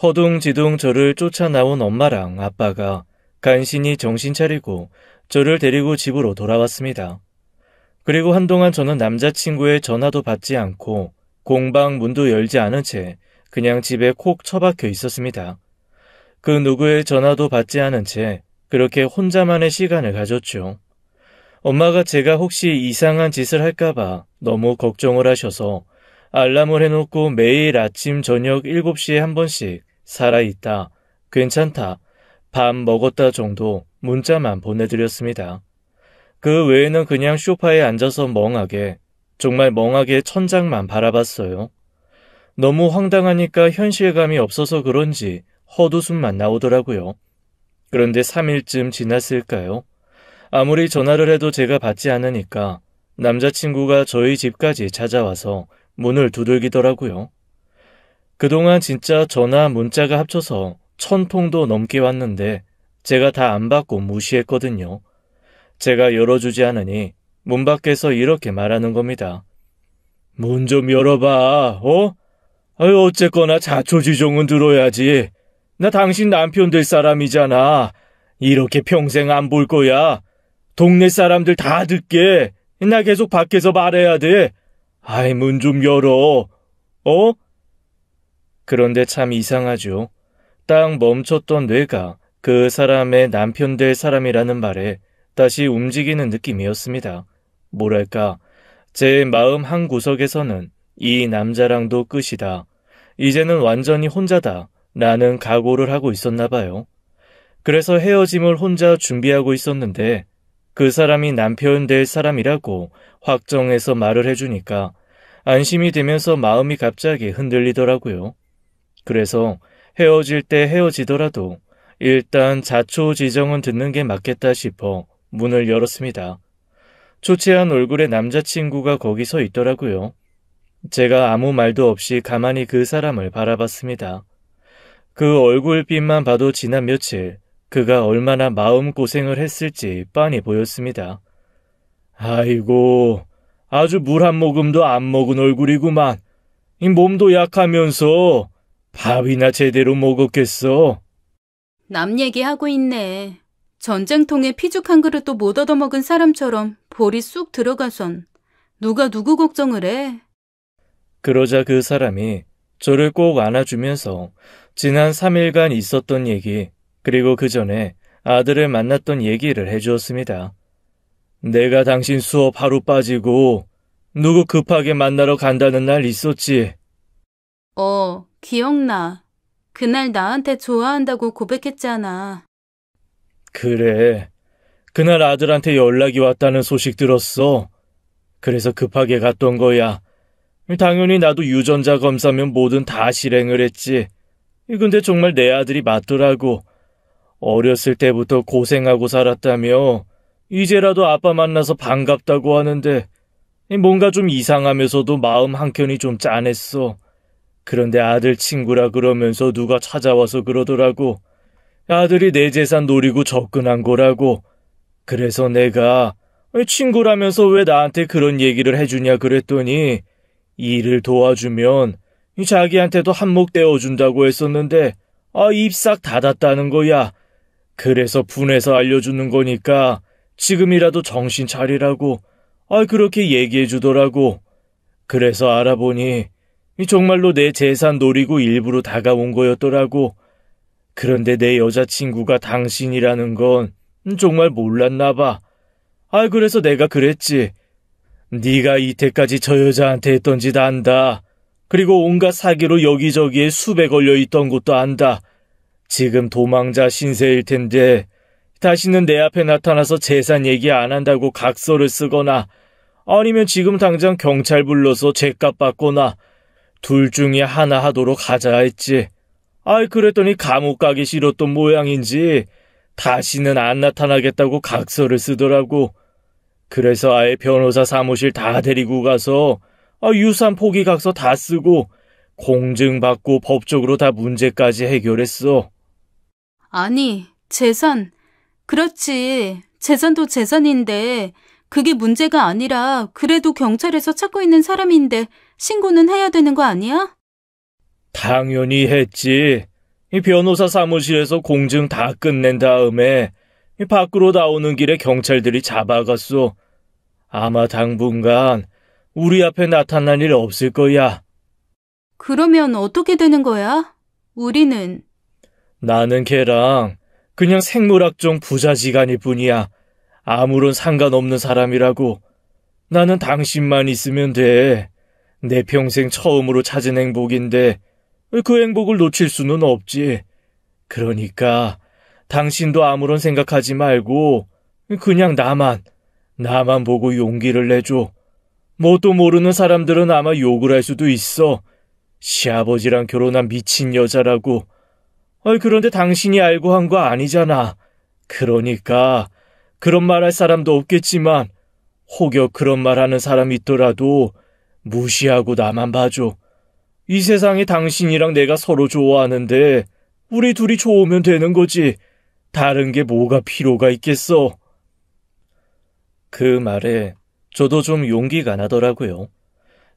허둥지둥 저를 쫓아 나온 엄마랑 아빠가 간신히 정신 차리고 저를 데리고 집으로 돌아왔습니다. 그리고 한동안 저는 남자친구의 전화도 받지 않고 공방 문도 열지 않은 채 그냥 집에 콕 처박혀 있었습니다. 그 누구의 전화도 받지 않은 채 그렇게 혼자만의 시간을 가졌죠. 엄마가 제가 혹시 이상한 짓을 할까봐 너무 걱정을 하셔서 알람을 해놓고 매일 아침 저녁 7시에 한 번씩 살아있다, 괜찮다, 밥 먹었다 정도 문자만 보내드렸습니다. 그 외에는 그냥 소파에 앉아서 멍하게, 정말 멍하게 천장만 바라봤어요. 너무 황당하니까 현실감이 없어서 그런지 헛웃음만 나오더라고요. 그런데 3일쯤 지났을까요? 아무리 전화를 해도 제가 받지 않으니까 남자친구가 저희 집까지 찾아와서 문을 두들기더라고요. 그동안 진짜 전화, 문자가 합쳐서 1000통도 넘게 왔는데 제가 다 안 받고 무시했거든요. 제가 열어주지 않으니 문 밖에서 이렇게 말하는 겁니다. 문 좀 열어봐, 어쨌거나 자초지종은 들어야지. 나 당신 남편 될 사람이잖아. 이렇게 평생 안 볼 거야. 동네 사람들 다 듣게. 나 계속 밖에서 말해야 돼. 문 좀 열어. 그런데 참 이상하죠. 딱 멈췄던 뇌가 그 사람의 남편 될 사람이라는 말에 다시 움직이는 느낌이었습니다. 뭐랄까, 제 마음 한 구석에서는 이 남자랑도 끝이다. 이제는 완전히 혼자다. 라는 각오를 하고 있었나 봐요. 그래서 헤어짐을 혼자 준비하고 있었는데 그 사람이 남편 될 사람이라고 확정해서 말을 해주니까 안심이 되면서 마음이 갑자기 흔들리더라고요. 그래서 헤어질 때 헤어지더라도 일단 자초지종은 듣는 게 맞겠다 싶어 문을 열었습니다. 초췌한 얼굴의 남자친구가 거기 서 있더라고요. 제가 아무 말도 없이 가만히 그 사람을 바라봤습니다. 그 얼굴빛만 봐도 지난 며칠 그가 얼마나 마음고생을 했을지 빤히 보였습니다. 아이고, 아주 물 한 모금도 안 먹은 얼굴이구만. 이 몸도 약하면서 밥이나 제대로 먹었겠어.
남 얘기하고 있네. 전쟁통에 피죽 한 그릇도 못 얻어먹은 사람처럼 볼이 쑥 들어가선 누가 누구 걱정을 해?
그러자 그 사람이 저를 꼭 안아주면서 지난 3일간 있었던 얘기, 그리고 그 전에 아들을 만났던 얘기를 해주었습니다. 내가 당신 수업 하루 빠지고 누구 급하게 만나러 간다는 날 있었지?
기억나. 그날 나한테 좋아한다고 고백했잖아.
그래. 그날 아들한테 연락이 왔다는 소식 들었어. 그래서 급하게 갔던 거야. 당연히 나도 유전자 검사면 뭐든 다 실행을 했지. 근데 정말 내 아들이 맞더라고. 어렸을 때부터 고생하고 살았다며 이제라도 아빠 만나서 반갑다고 하는데 뭔가 좀 이상하면서도 마음 한켠이 좀 짠했어. 그런데 아들 친구라 그러면서 누가 찾아와서 그러더라고. 아들이 내 재산 노리고 접근한 거라고. 그래서 내가 친구라면서 왜 나한테 그런 얘기를 해주냐 그랬더니 일을 도와주면 자기한테도 한몫 떼어준다고 했었는데 입 싹 닫았다는 거야. 그래서 분해서 알려주는 거니까 지금이라도 정신 차리라고 그렇게 얘기해 주더라고. 그래서 알아보니 정말로 내 재산 노리고 일부러 다가온 거였더라고. 그런데 내 여자친구가 당신이라는 건 정말 몰랐나 봐. 그래서 내가 그랬지. 네가 이때까지 저 여자한테 했던 짓 안다. 그리고 온갖 사기로 여기저기에 수배 걸려 있던 것도 안다. 지금 도망자 신세일 텐데 다시는 내 앞에 나타나서 재산 얘기 안 한다고 각서를 쓰거나 아니면 지금 당장 경찰 불러서 죗값 받거나 둘 중에 하나 하도록 하자 했지. 그랬더니 감옥 가기 싫었던 모양인지 다시는 안 나타나겠다고 각서를 쓰더라고. 그래서 아예 변호사 사무실 다 데리고 가서 유산 포기 각서 다 쓰고 공증받고 법적으로 다 문제까지 해결했어.
아니, 재산. 그렇지. 재산도 재산인데 그게 문제가 아니라 그래도 경찰에서 찾고 있는 사람인데 신고는 해야 되는 거 아니야?
당연히 했지. 이 변호사 사무실에서 공증 다 끝낸 다음에 밖으로 나오는 길에 경찰들이 잡아갔어. 아마 당분간 우리 앞에 나타날 일 없을 거야.
그러면 어떻게 되는 거야? 우리는?
나는 걔랑 그냥 생물학종 부자지간일 뿐이야. 아무런 상관없는 사람이라고. 나는 당신만 있으면 돼. 내 평생 처음으로 찾은 행복인데 그 행복을 놓칠 수는 없지. 그러니까 당신도 아무런 생각하지 말고 그냥 나만 보고 용기를 내줘. 뭣도 모르는 사람들은 아마 욕을 할 수도 있어. 시아버지랑 결혼한 미친 여자라고. 그런데 당신이 알고 한 거 아니잖아. 그러니까 그런 말 할 사람도 없겠지만 혹여 그런 말 하는 사람이 있더라도 무시하고 나만 봐줘. 이 세상에 당신이랑 내가 서로 좋아하는데 우리 둘이 좋으면 되는 거지. 다른 게 뭐가 필요가 있겠어. 그 말에 저도 좀 용기가 나더라고요.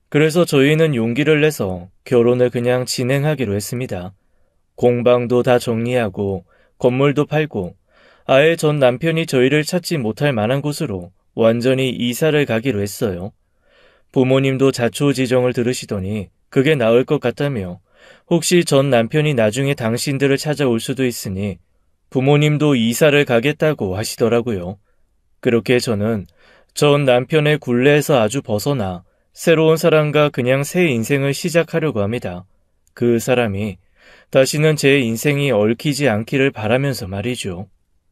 그래서 저희는 용기를 내서 결혼을 그냥 진행하기로 했습니다. 공방도 다 정리하고 건물도 팔고 아예 전 남편이 저희를 찾지 못할 만한 곳으로 완전히 이사를 가기로 했어요. 부모님도 자초지종을 들으시더니 그게 나을 것 같다며 혹시 전 남편이 나중에 당신들을 찾아올 수도 있으니 부모님도 이사를 가겠다고 하시더라고요. 그렇게 저는 전 남편의 굴레에서 아주 벗어나 새로운 사람과 그냥 새 인생을 시작하려고 합니다. 그 사람이 다시는 제 인생이 얽히지 않기를 바라면서 말이죠.